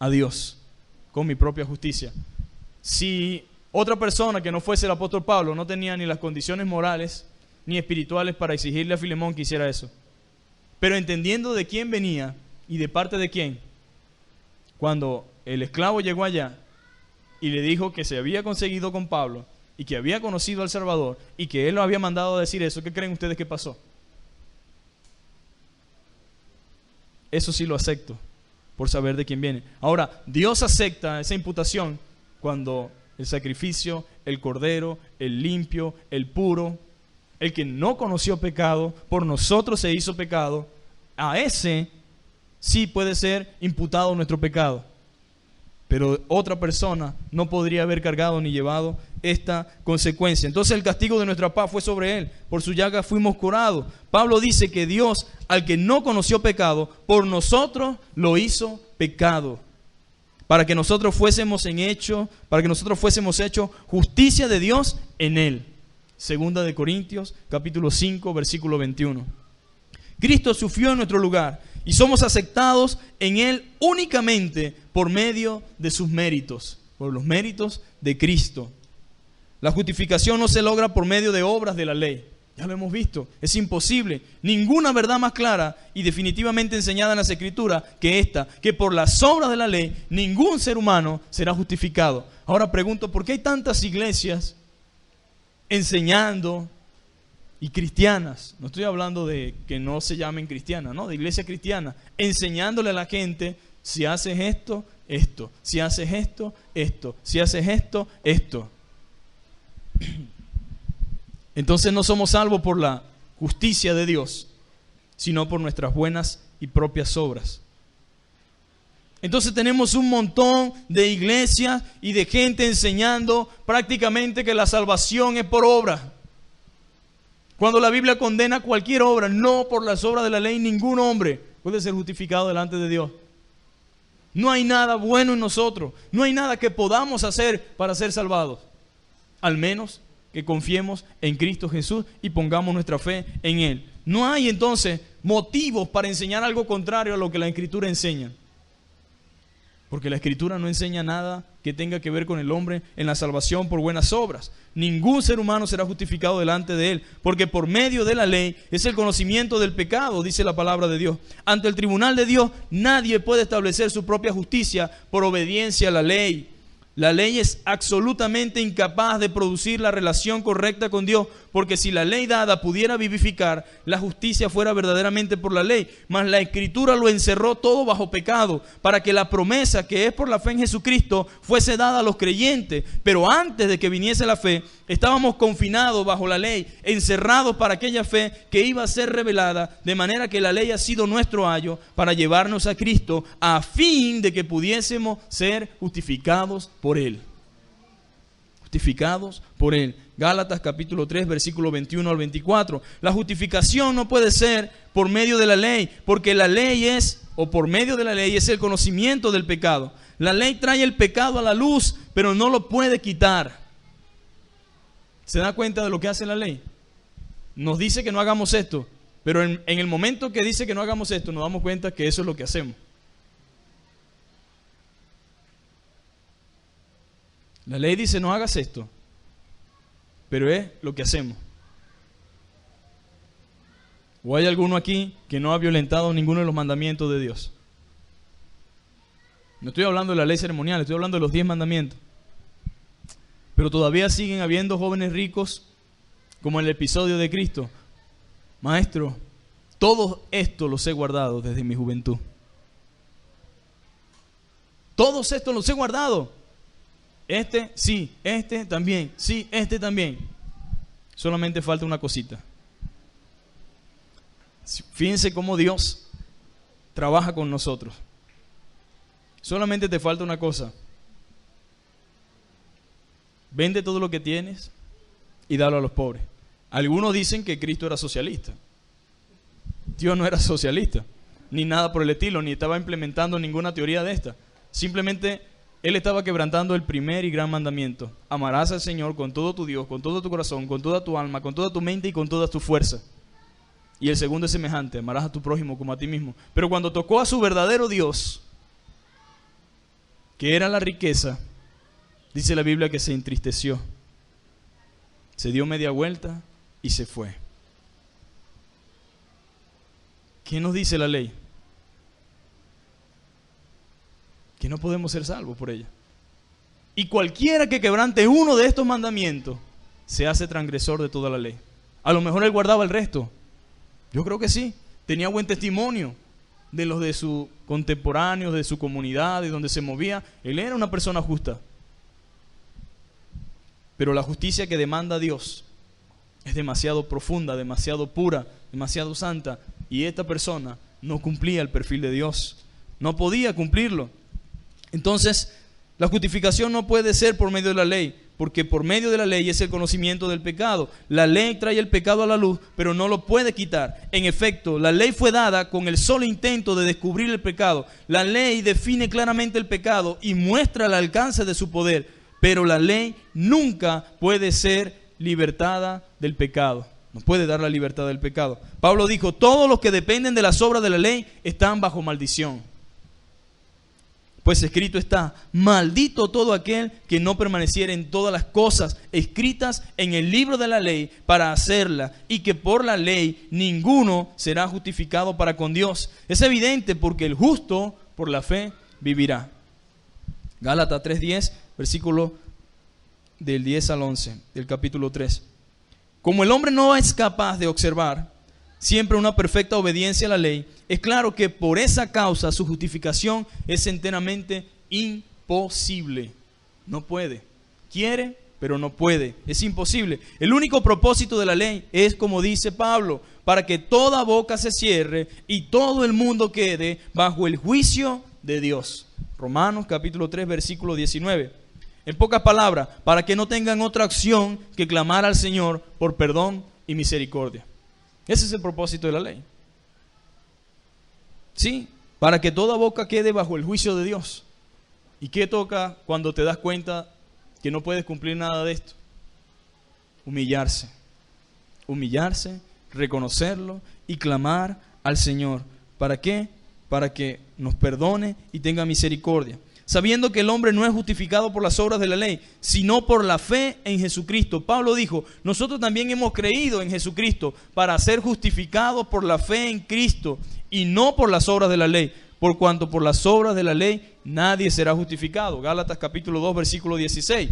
a Dios con mi propia justicia. Si otra persona que no fuese el apóstol Pablo no tenía ni las condiciones morales ni espirituales para exigirle a Filemón que hiciera eso, pero entendiendo de quién venía y de parte de quién, cuando el esclavo llegó allá y le dijo que se había conseguido con Pablo y que había conocido al Salvador y que él lo había mandado a decir eso, ¿qué creen ustedes que pasó? Eso sí lo acepto, por saber de quién viene. Ahora, Dios acepta esa imputación cuando el sacrificio, el cordero, el limpio, el puro, el que no conoció pecado, por nosotros se hizo pecado, a ese sí puede ser imputado nuestro pecado. Pero otra persona no podría haber cargado ni llevado esta consecuencia. Entonces el castigo de nuestra paz fue sobre él. Por su llaga fuimos curados. Pablo dice que Dios, al que no conoció pecado, por nosotros lo hizo pecado. Para que nosotros fuésemos hechos justicia de Dios en él. Segunda de Corintios, capítulo 5, versículo 21. Cristo sufrió en nuestro lugar y somos aceptados en él únicamente por medio de sus méritos, por los méritos de Cristo. La justificación no se logra por medio de obras de la ley. Ya lo hemos visto, es imposible. Ninguna verdad más clara y definitivamente enseñada en las Escrituras que esta, que por las obras de la ley ningún ser humano será justificado. Ahora pregunto, ¿por qué hay tantas iglesias enseñando y cristianas? No estoy hablando de que no se llamen cristianas, no, de iglesia cristiana, enseñándole a la gente, si haces esto, esto, si haces esto, esto, si haces esto, esto. Entonces no somos salvos por la justicia de Dios, sino por nuestras buenas y propias obras. Entonces tenemos un montón de iglesias y de gente enseñando prácticamente que la salvación es por obra. Cuando la Biblia condena cualquier obra, no por las obras de la ley, ningún hombre puede ser justificado delante de Dios. No hay nada bueno en nosotros, no hay nada que podamos hacer para ser salvados, al menos que confiemos en Cristo Jesús y pongamos nuestra fe en Él. No hay entonces motivos para enseñar algo contrario a lo que la Escritura enseña. Porque la Escritura no enseña nada que tenga que ver con el hombre en la salvación por buenas obras. Ningún ser humano será justificado delante de Él, porque por medio de la ley es el conocimiento del pecado, dice la palabra de Dios. Ante el tribunal de Dios nadie puede establecer su propia justicia por obediencia a la ley. La ley es absolutamente incapaz de producir la relación correcta con Dios, porque si la ley dada pudiera vivificar, la justicia fuera verdaderamente por la ley. Mas la Escritura lo encerró todo bajo pecado, para que la promesa que es por la fe en Jesucristo fuese dada a los creyentes. Pero antes de que viniese la fe, estábamos confinados bajo la ley, encerrados para aquella fe que iba a ser revelada, de manera que la ley ha sido nuestro ayo para llevarnos a Cristo, a fin de que pudiésemos ser justificados por Él. Justificados por Él. Gálatas capítulo 3, versículo 21 al 24. La justificación no puede ser por medio de la ley, porque la ley es, o por medio de la ley, es el conocimiento del pecado. La ley trae el pecado a la luz, pero no lo puede quitar. ¿Se da cuenta de lo que hace la ley? Nos dice que no hagamos esto, pero en el momento que dice que no hagamos esto, nos damos cuenta que eso es lo que hacemos. La ley dice no hagas esto, pero es lo que hacemos. ¿O hay alguno aquí que no ha violentado ninguno de los mandamientos de Dios? No estoy hablando de la ley ceremonial, estoy hablando de los 10 mandamientos. Pero todavía siguen habiendo jóvenes ricos, como en el episodio de Cristo. Maestro, todo esto los he guardado desde mi juventud. Todos estos los he guardado. Este, sí, este también, sí, este también. Solamente falta una cosita. Fíjense cómo Dios trabaja con nosotros. Solamente te falta una cosa. Vende todo lo que tienes y dalo a los pobres. Algunos dicen que Cristo era socialista. Dios no era socialista, ni nada por el estilo, ni estaba implementando ninguna teoría de esta. Simplemente Él estaba quebrantando el primer y gran mandamiento. Amarás al Señor con todo tu Dios, con todo tu corazón, con toda tu alma, con toda tu mente y con toda tu fuerza. Y el segundo es semejante, amarás a tu prójimo como a ti mismo. Pero cuando tocó a su verdadero Dios, que era la riqueza, dice la Biblia que se entristeció. Se dio media vuelta y se fue. ¿Qué nos dice la ley? Que no podemos ser salvos por ella. Y cualquiera que quebrante uno de estos mandamientos se hace transgresor de toda la ley. A lo mejor él guardaba el resto. Yo creo que sí. Tenía buen testimonio de los de sus contemporáneos, de su comunidad, de donde se movía. Él era una persona justa. Pero la justicia que demanda Dios es demasiado profunda, demasiado pura, demasiado santa. Y esta persona no cumplía el perfil de Dios. No podía cumplirlo. Entonces, la justificación no puede ser por medio de la ley, porque por medio de la ley es el conocimiento del pecado. La ley trae el pecado a la luz, pero no lo puede quitar. En efecto, la ley fue dada con el solo intento de descubrir el pecado. La ley define claramente el pecado y muestra el alcance de su poder, pero la ley nunca puede ser libertada del pecado. No puede dar la libertad del pecado. Pablo dijo, todos los que dependen de las obras de la ley están bajo maldición. Pues escrito está, maldito todo aquel que no permaneciera en todas las cosas escritas en el libro de la ley para hacerla, y que por la ley ninguno será justificado para con Dios. Es evidente porque el justo por la fe vivirá. Gálatas 3:10, versículo del 10 al 11, del capítulo 3. Como el hombre no es capaz de observar siempre una perfecta obediencia a la ley, es claro que por esa causa su justificación es enteramente imposible. No puede. Quiere, pero no puede. Es imposible. El único propósito de la ley es, como dice Pablo, para que toda boca se cierre y todo el mundo quede bajo el juicio de Dios. Romanos capítulo 3, versículo 19. En pocas palabras, para que no tengan otra acción que clamar al Señor por perdón y misericordia. Ese es el propósito de la ley. Sí, para que toda boca quede bajo el juicio de Dios. ¿Y qué toca cuando te das cuenta que no puedes cumplir nada de esto? Humillarse. Humillarse, reconocerlo y clamar al Señor. ¿Para qué? Para que nos perdone y tenga misericordia. Sabiendo que el hombre no es justificado por las obras de la ley, sino por la fe en Jesucristo. Pablo dijo, nosotros también hemos creído en Jesucristo para ser justificados por la fe en Cristo y no por las obras de la ley, por cuanto por las obras de la ley nadie será justificado. Gálatas capítulo 2, versículo 16.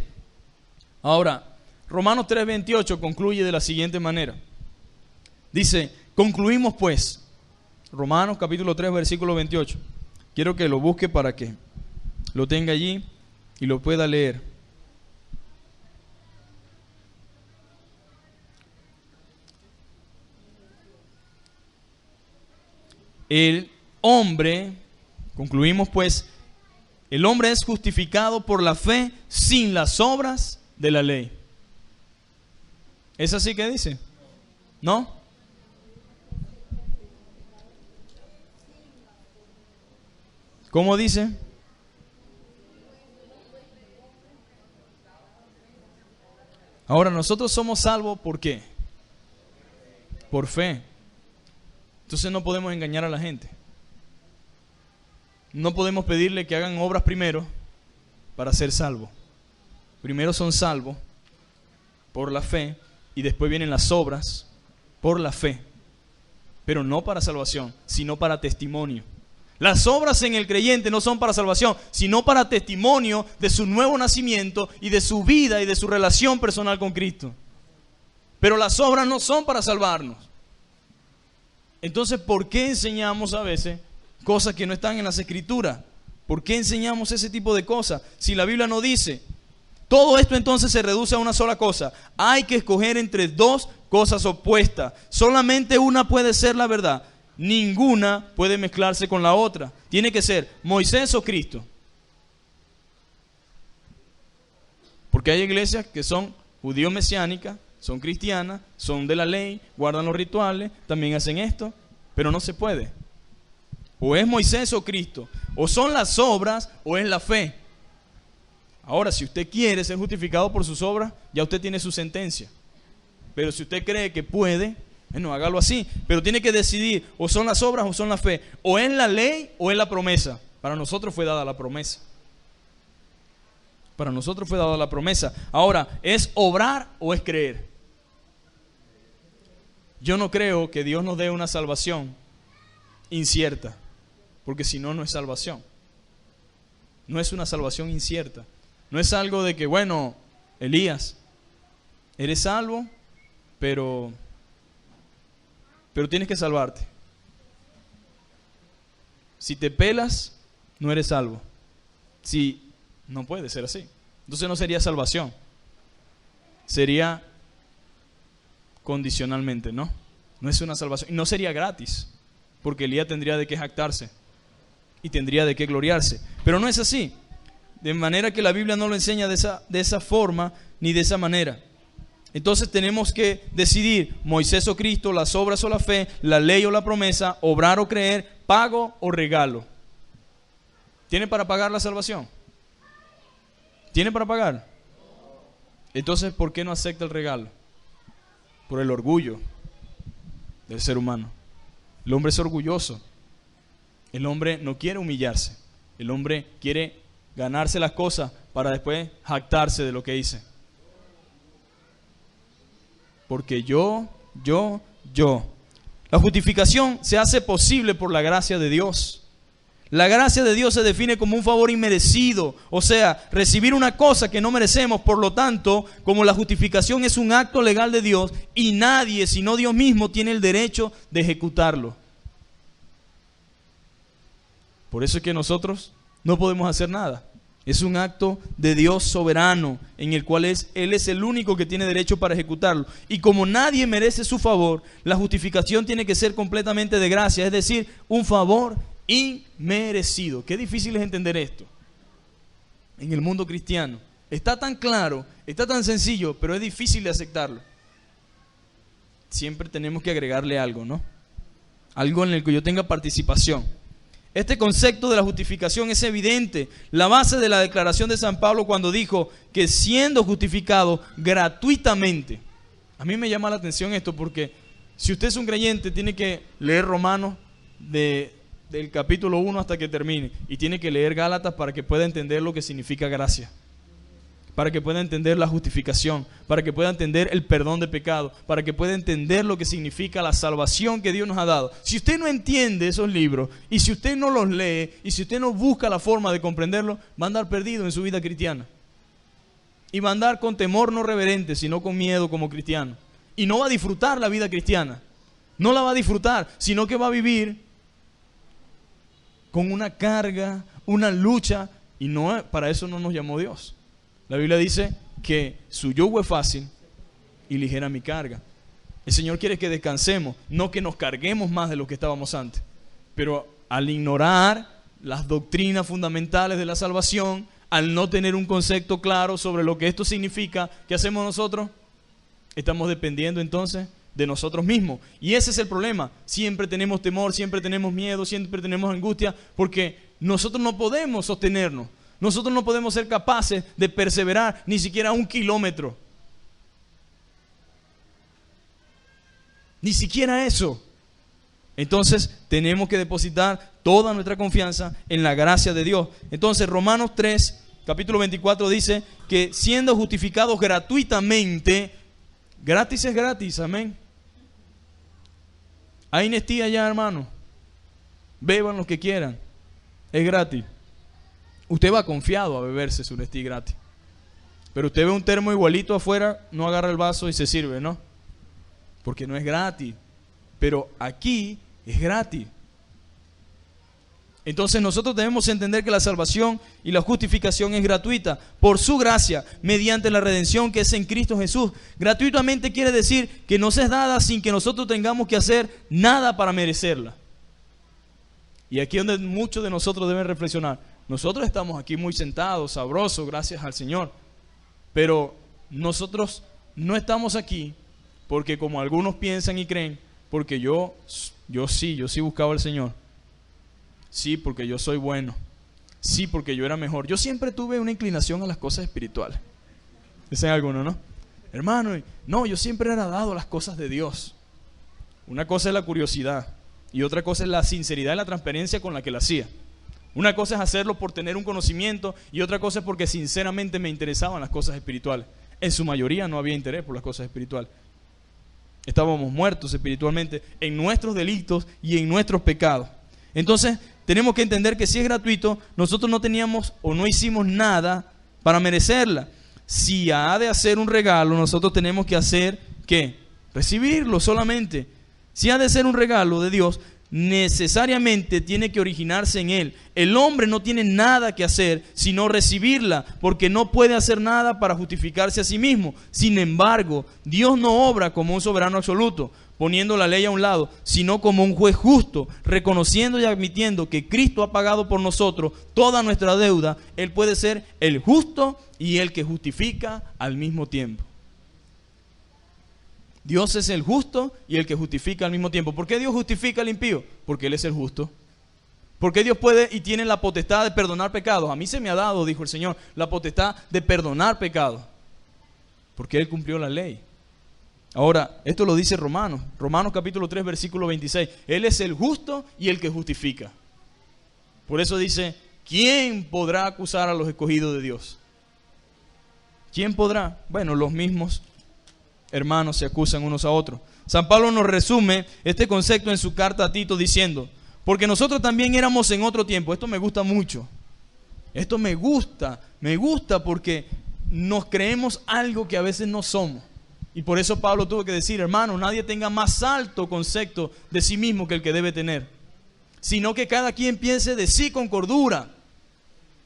Ahora, Romanos 3:28 concluye de la siguiente manera. Dice, concluimos pues, Romanos capítulo 3, versículo 28. Quiero que lo busque para que lo tenga allí y lo pueda leer. El hombre, concluimos pues, el hombre es justificado por la fe sin las obras de la ley. ¿Es así que dice? ¿No? ¿Cómo dice? Ahora, nosotros somos salvos, ¿por qué? Por fe. Entonces no podemos engañar a la gente. No podemos pedirle que hagan obras primero para ser salvos. Primero son salvos por la fe y después vienen las obras por la fe. pero no para salvación, sino para testimonio. Las obras en el creyente no son para salvación, sino para testimonio de su nuevo nacimiento y de su vida y de su relación personal con Cristo. Pero las obras no son para salvarnos. Entonces, ¿por qué enseñamos a veces cosas que no están en las Escrituras? ¿Por qué enseñamos ese tipo de cosas? Si la Biblia no dice. Todo esto entonces se reduce a una sola cosa. Hay que escoger entre dos cosas opuestas. Solamente una puede ser la verdad. Ninguna puede mezclarse con la otra. Tiene que ser Moisés o Cristo. Porque hay iglesias que son judíos mesiánicas, son cristianas, son de la ley, guardan los rituales, también hacen esto, pero no se puede. O es Moisés o Cristo. O son las obras o es la fe. Ahora, si usted quiere ser justificado por sus obras, ya usted tiene su sentencia. Pero si usted cree que puede, bueno, hágalo así. Pero tiene que decidir, o son las obras o son la fe. O es la ley o es la promesa. Para nosotros fue dada la promesa. Para nosotros fue dada la promesa. Ahora, ¿es obrar o es creer? Yo no creo que Dios nos dé una salvación incierta. Porque si no, no es salvación. No es una salvación incierta. No es algo de que, bueno, Elías, eres salvo, pero tienes que salvarte. Si te pelas, no eres salvo. Si no puede ser así. Entonces no sería salvación. Sería condicionalmente, ¿no? No es una salvación. Y no sería gratis, porque Elías tendría de qué jactarse y tendría de qué gloriarse. Pero no es así. De manera que la Biblia no lo enseña de esa forma ni de esa manera. Entonces tenemos que decidir, Moisés o Cristo, las obras o la fe, la ley o la promesa, obrar o creer, pago o regalo. ¿Tiene para pagar la salvación? ¿Tiene para pagar? Entonces, ¿por qué no acepta el regalo? Por el orgullo del ser humano. El hombre es orgulloso. El hombre no quiere humillarse. El hombre quiere ganarse las cosas para después jactarse de lo que hice. Porque yo. La justificación se hace posible por la gracia de Dios. La gracia de Dios se define como un favor inmerecido, o sea, recibir una cosa que no merecemos. Por lo tanto, como la justificación es un acto legal de Dios y nadie, sino Dios mismo, tiene el derecho de ejecutarlo. Por eso es que nosotros no podemos hacer nada. Es un acto de Dios soberano en el cual Él es el único que tiene derecho para ejecutarlo. Y como nadie merece su favor, la justificación tiene que ser completamente de gracia, es decir, un favor inmerecido. Qué difícil es entender esto en el mundo cristiano. Está tan claro, está tan sencillo, pero es difícil de aceptarlo. Siempre tenemos que agregarle algo, ¿no? Algo en el que yo tenga participación. Este concepto de la justificación es evidente. La base de la declaración de San Pablo cuando dijo que siendo justificado gratuitamente. A mí me llama la atención esto porque si usted es un creyente tiene que leer Romanos del capítulo 1 hasta que termine. Y tiene que leer Gálatas para que pueda entender lo que significa gracia. Para que pueda entender la justificación, para que pueda entender el perdón de pecado, para que pueda entender lo que significa la salvación que Dios nos ha dado. Si usted no entiende esos libros, y si usted no los lee, y si usted no busca la forma de comprenderlo, va a andar perdido en su vida cristiana. Y va a andar con temor no reverente, sino con miedo como cristiano. Y no va a disfrutar la vida cristiana. No la va a disfrutar, sino que va a vivir con una carga, una lucha, y no, para eso no nos llamó Dios. La Biblia dice que su yugo es fácil y ligera mi carga. El Señor quiere que descansemos, no que nos carguemos más de lo que estábamos antes. Pero al ignorar las doctrinas fundamentales de la salvación, al no tener un concepto claro sobre lo que esto significa, ¿qué hacemos nosotros? Estamos dependiendo entonces de nosotros mismos. Y ese es el problema. Siempre tenemos temor, siempre tenemos miedo, siempre tenemos angustia, porque nosotros no podemos sostenernos. Nosotros no podemos ser capaces de perseverar ni siquiera 1 kilómetro. Ni siquiera eso. Entonces tenemos que depositar toda nuestra confianza en la gracia de Dios. Entonces Romanos 3, capítulo 24 dice que siendo justificados gratuitamente, gratis es gratis, amén. Hay Nestí allá, hermano. Beban lo que quieran. Es gratis. Usted va confiado a beberse su Nestí gratis. Pero usted ve un termo igualito afuera, no agarra el vaso y se sirve, ¿no? Porque no es gratis. Pero aquí es gratis. Entonces nosotros debemos entender que la salvación y la justificación es gratuita por su gracia, mediante la redención que es en Cristo Jesús. Gratuitamente quiere decir que nos es dada sin que nosotros tengamos que hacer nada para merecerla. Y aquí es donde muchos de nosotros deben reflexionar. Nosotros estamos aquí muy sentados, sabrosos, gracias al Señor. Pero nosotros no estamos aquí porque, como algunos piensan y creen, porque yo sí buscaba al Señor. Sí, porque yo soy bueno. Sí, porque yo era mejor. Yo siempre tuve una inclinación a las cosas espirituales. Dicen algunos, ¿no? Hermano, no, yo siempre era dado a las cosas de Dios. Una cosa es la curiosidad y otra cosa es la sinceridad y la transparencia con la que la hacía. Una cosa es hacerlo por tener un conocimiento y otra cosa es porque sinceramente me interesaban las cosas espirituales. En su mayoría no había interés por las cosas espirituales. Estábamos muertos espiritualmente en nuestros delitos y en nuestros pecados. Entonces tenemos que entender que si es gratuito, nosotros no teníamos o no hicimos nada para merecerla. Si ha de hacer un regalo, nosotros tenemos que hacer, ¿qué? Recibirlo solamente. Si ha de ser un regalo de Dios, necesariamente tiene que originarse en Él. El hombre no tiene nada que hacer sino recibirla, porque no puede hacer nada para justificarse a sí mismo. Sin embargo, Dios no obra como un soberano absoluto, poniendo la ley a un lado, sino como un juez justo, reconociendo y admitiendo que Cristo ha pagado por nosotros toda nuestra deuda. Él puede ser el justo y el que justifica al mismo tiempo. Dios es el justo y el que justifica al mismo tiempo. ¿Por qué Dios justifica al impío? Porque Él es el justo. ¿Por qué Dios puede y tiene la potestad de perdonar pecados? A mí se me ha dado, dijo el Señor, la potestad de perdonar pecados. Porque Él cumplió la ley. Ahora, esto lo dice Romanos capítulo 3, versículo 26. Él es el justo y el que justifica. Por eso dice, ¿quién podrá acusar a los escogidos de Dios? ¿Quién podrá? Bueno, los mismos hermanos se acusan unos a otros. San Pablo nos resume este concepto en su carta a Tito diciendo, porque nosotros también éramos en otro tiempo. Esto me gusta mucho. Esto me gusta porque nos creemos algo que a veces no somos. Y por eso Pablo tuvo que decir, hermano, nadie tenga más alto concepto de sí mismo que el que debe tener, sino que cada quien piense de sí con cordura,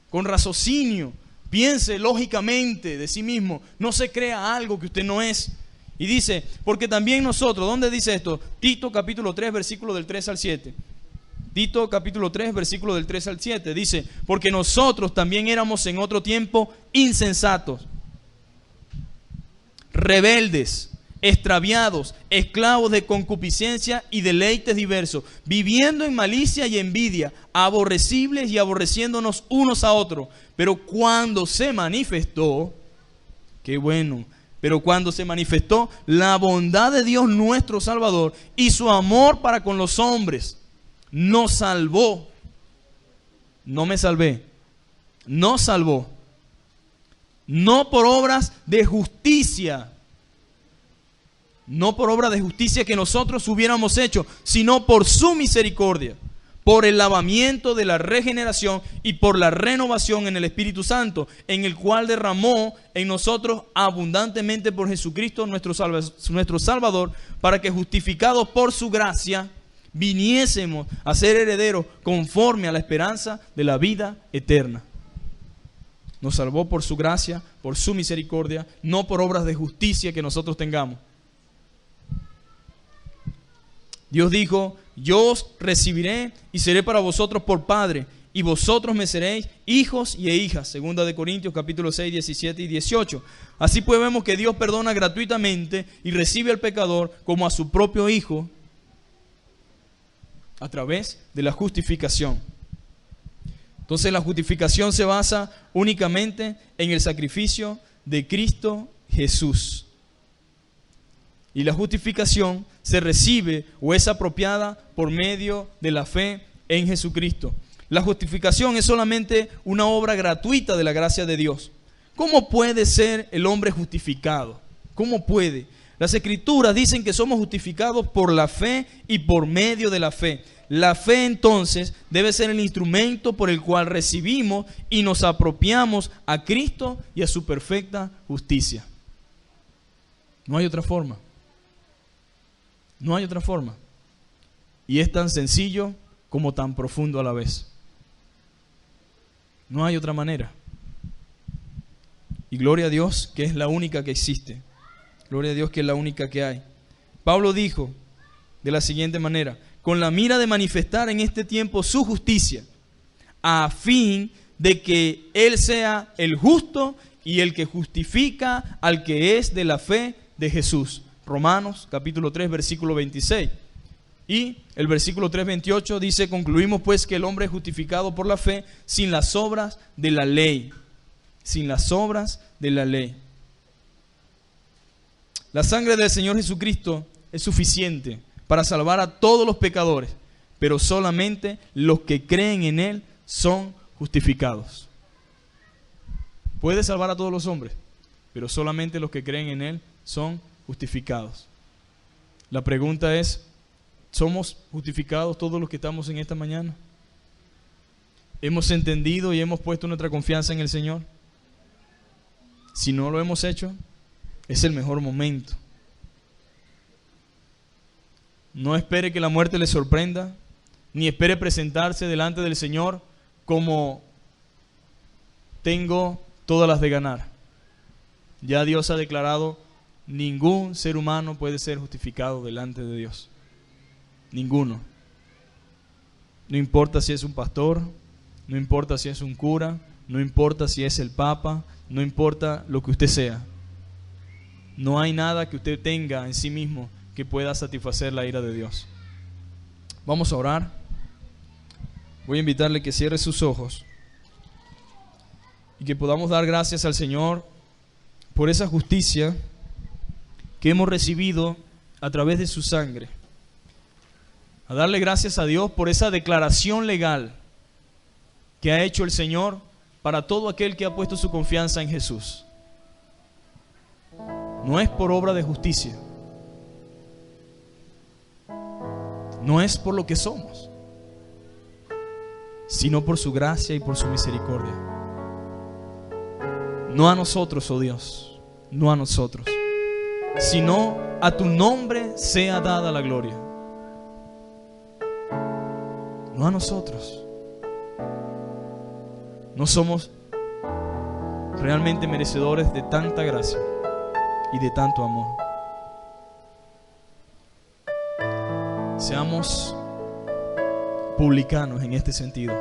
con raciocinio, piense lógicamente de sí mismo, no se crea algo que usted no es. Y dice, porque también nosotros, ¿dónde dice esto? Tito capítulo 3, versículo del 3 al 7. Tito capítulo 3, versículo del 3 al 7, dice, porque nosotros también éramos en otro tiempo insensatos, rebeldes, extraviados, esclavos de concupiscencia y deleites diversos, viviendo en malicia y envidia, aborrecibles y aborreciéndonos unos a otros. Pero cuando se manifestó, qué bueno, pero cuando se manifestó la bondad de Dios nuestro Salvador y su amor para con los hombres, nos salvó. No me salvé, nos salvó. No por obras de justicia, no por obra de justicia que nosotros hubiéramos hecho, sino por su misericordia, por el lavamiento de la regeneración y por la renovación en el Espíritu Santo, en el cual derramó en nosotros abundantemente por Jesucristo nuestro Salvador, para que justificados por su gracia viniésemos a ser herederos conforme a la esperanza de la vida eterna. Nos salvó por su gracia, por su misericordia, no por obras de justicia que nosotros tengamos. Dios dijo, yo os recibiré y seré para vosotros por Padre, y vosotros me seréis hijos y hijas. Segunda de Corintios capítulo 6, 17 y 18. Así pues vemos que Dios perdona gratuitamente y recibe al pecador como a su propio Hijo a través de la justificación. Entonces la justificación se basa únicamente en el sacrificio de Cristo Jesús. Y la justificación se recibe o es apropiada por medio de la fe en Jesucristo. La justificación es solamente una obra gratuita de la gracia de Dios. ¿Cómo puede ser el hombre justificado? ¿Cómo puede? Las Escrituras dicen que somos justificados por la fe y por medio de la fe. La fe entonces debe ser el instrumento por el cual recibimos y nos apropiamos a Cristo y a su perfecta justicia. No hay otra forma. No hay otra forma. Y es tan sencillo como tan profundo a la vez. No hay otra manera. Y gloria a Dios que es la única que existe. Gloria a Dios que es la única que hay. Pablo dijo de la siguiente manera: con la mira de manifestar en este tiempo su justicia, a fin de que Él sea el justo y el que justifica al que es de la fe de Jesús. Romanos capítulo 3 versículo 26. Y el versículo 3:28 dice: concluimos pues que el hombre es justificado por la fe sin las obras de la ley. Sin las obras de la ley. La sangre del Señor Jesucristo es suficiente para salvar a todos los pecadores, pero solamente los que creen en Él son justificados. Puede salvar a todos los hombres, pero solamente los que creen en Él son justificados. La pregunta es: ¿somos justificados todos los que estamos en esta mañana? ¿Hemos entendido y hemos puesto nuestra confianza en el Señor? Si no lo hemos hecho, es el mejor momento. No espere que la muerte le sorprenda, ni espere presentarse delante del Señor como tengo todas las de ganar. Ya Dios ha declarado: ningún ser humano puede ser justificado delante de Dios. Ninguno. No importa si es un pastor, no importa si es un cura, no importa si es el Papa, no importa lo que usted sea. No hay nada que usted tenga en sí mismo que pueda satisfacer la ira de Dios. Vamos a orar. Voy a invitarle que cierre sus ojos y que podamos dar gracias al Señor por esa justicia que hemos recibido a través de su sangre. A darle gracias a Dios por esa declaración legal que ha hecho el Señor para todo aquel que ha puesto su confianza en Jesús. No es por obra de justicia. No es por lo que somos, sino por su gracia y por su misericordia. No a nosotros, oh Dios, no a nosotros, sino a tu nombre sea dada la gloria. No a nosotros. No somos realmente merecedores de tanta gracia y de tanto amor. Seamos publicanos en este sentido.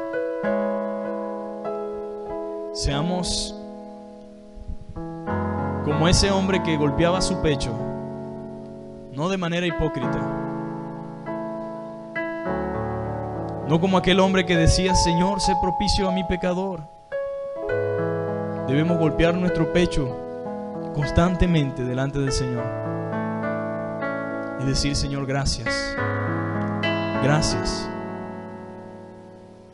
Seamos como ese hombre que golpeaba su pecho, no de manera hipócrita. No como aquel hombre que decía: Señor, sé propicio a mi pecador. Debemos golpear nuestro pecho constantemente delante del Señor y decir: Señor, gracias. Gracias.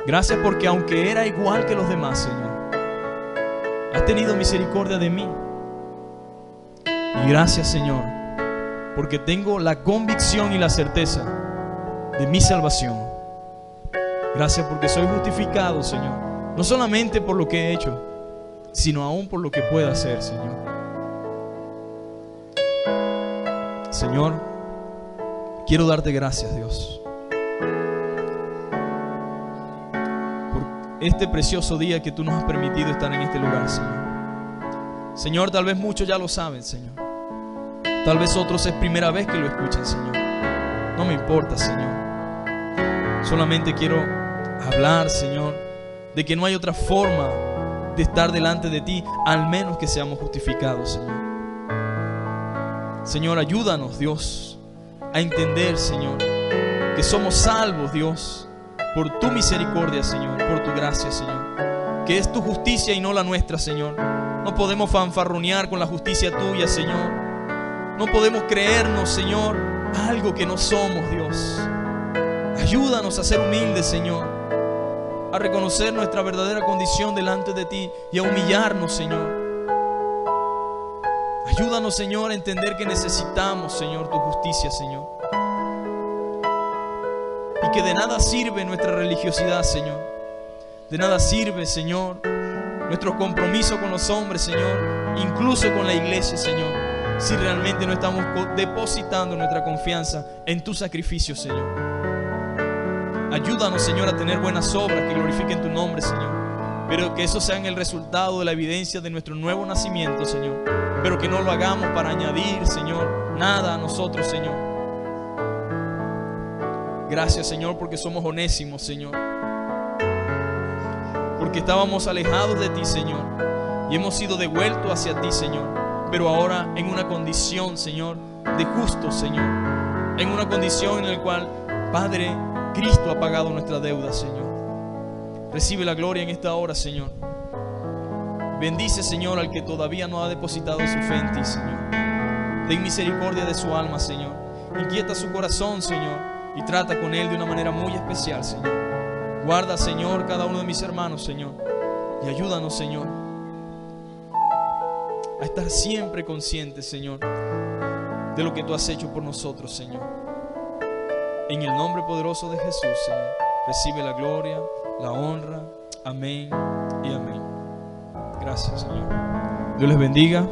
Gracias porque aunque era igual que los demás, Señor, has tenido misericordia de mí. Y gracias, Señor, porque tengo la convicción y la certeza de mi salvación. Gracias porque soy justificado, Señor, no solamente por lo que he hecho, sino aún por lo que pueda hacer, Señor. Señor, quiero darte gracias, Dios, por este precioso día que tú nos has permitido estar en este lugar, Señor. Señor, tal vez muchos ya lo saben, Señor. Tal vez otros es primera vez que lo escuchan, Señor. No me importa, Señor. Solamente quiero hablar, Señor, de que no hay otra forma de estar delante de ti, al menos que seamos justificados, Señor. Señor, ayúdanos, Dios, a entender, Señor, que somos salvos, Dios, por tu misericordia, Señor, por tu gracia, Señor, que es tu justicia y no la nuestra, Señor. No podemos fanfarronear con la justicia tuya, Señor. No podemos creernos, Señor, algo que no somos, Dios. Ayúdanos a ser humildes, Señor, a reconocer nuestra verdadera condición delante de ti y a humillarnos, Señor. Ayúdanos, Señor, a entender que necesitamos, Señor, tu justicia, Señor. Y que de nada sirve nuestra religiosidad, Señor. De nada sirve, Señor, nuestro compromiso con los hombres, Señor, incluso con la iglesia, Señor, si realmente no estamos depositando nuestra confianza en tu sacrificio, Señor. Ayúdanos, Señor, a tener buenas obras que glorifiquen tu nombre, Señor. Pero que eso sea el resultado de la evidencia de nuestro nuevo nacimiento, Señor. Pero que no lo hagamos para añadir, Señor, nada a nosotros, Señor. Gracias, Señor, porque somos onésimos, Señor. Porque estábamos alejados de ti, Señor, y hemos sido devueltos hacia ti, Señor. Pero ahora en una condición, Señor, de justo, Señor. En una condición en la cual, Padre, Cristo ha pagado nuestra deuda, Señor. Recibe la gloria en esta hora, Señor. Bendice, Señor, al que todavía no ha depositado su fe en ti, Señor. Ten misericordia de su alma, Señor. Inquieta su corazón, Señor, y trata con él de una manera muy especial, Señor. Guarda, Señor, cada uno de mis hermanos, Señor, y ayúdanos, Señor, a estar siempre conscientes, Señor, de lo que tú has hecho por nosotros, Señor. En el nombre poderoso de Jesús, Señor, recibe la gloria, la honra. Amén y amén. Gracias, Señor. Dios les bendiga.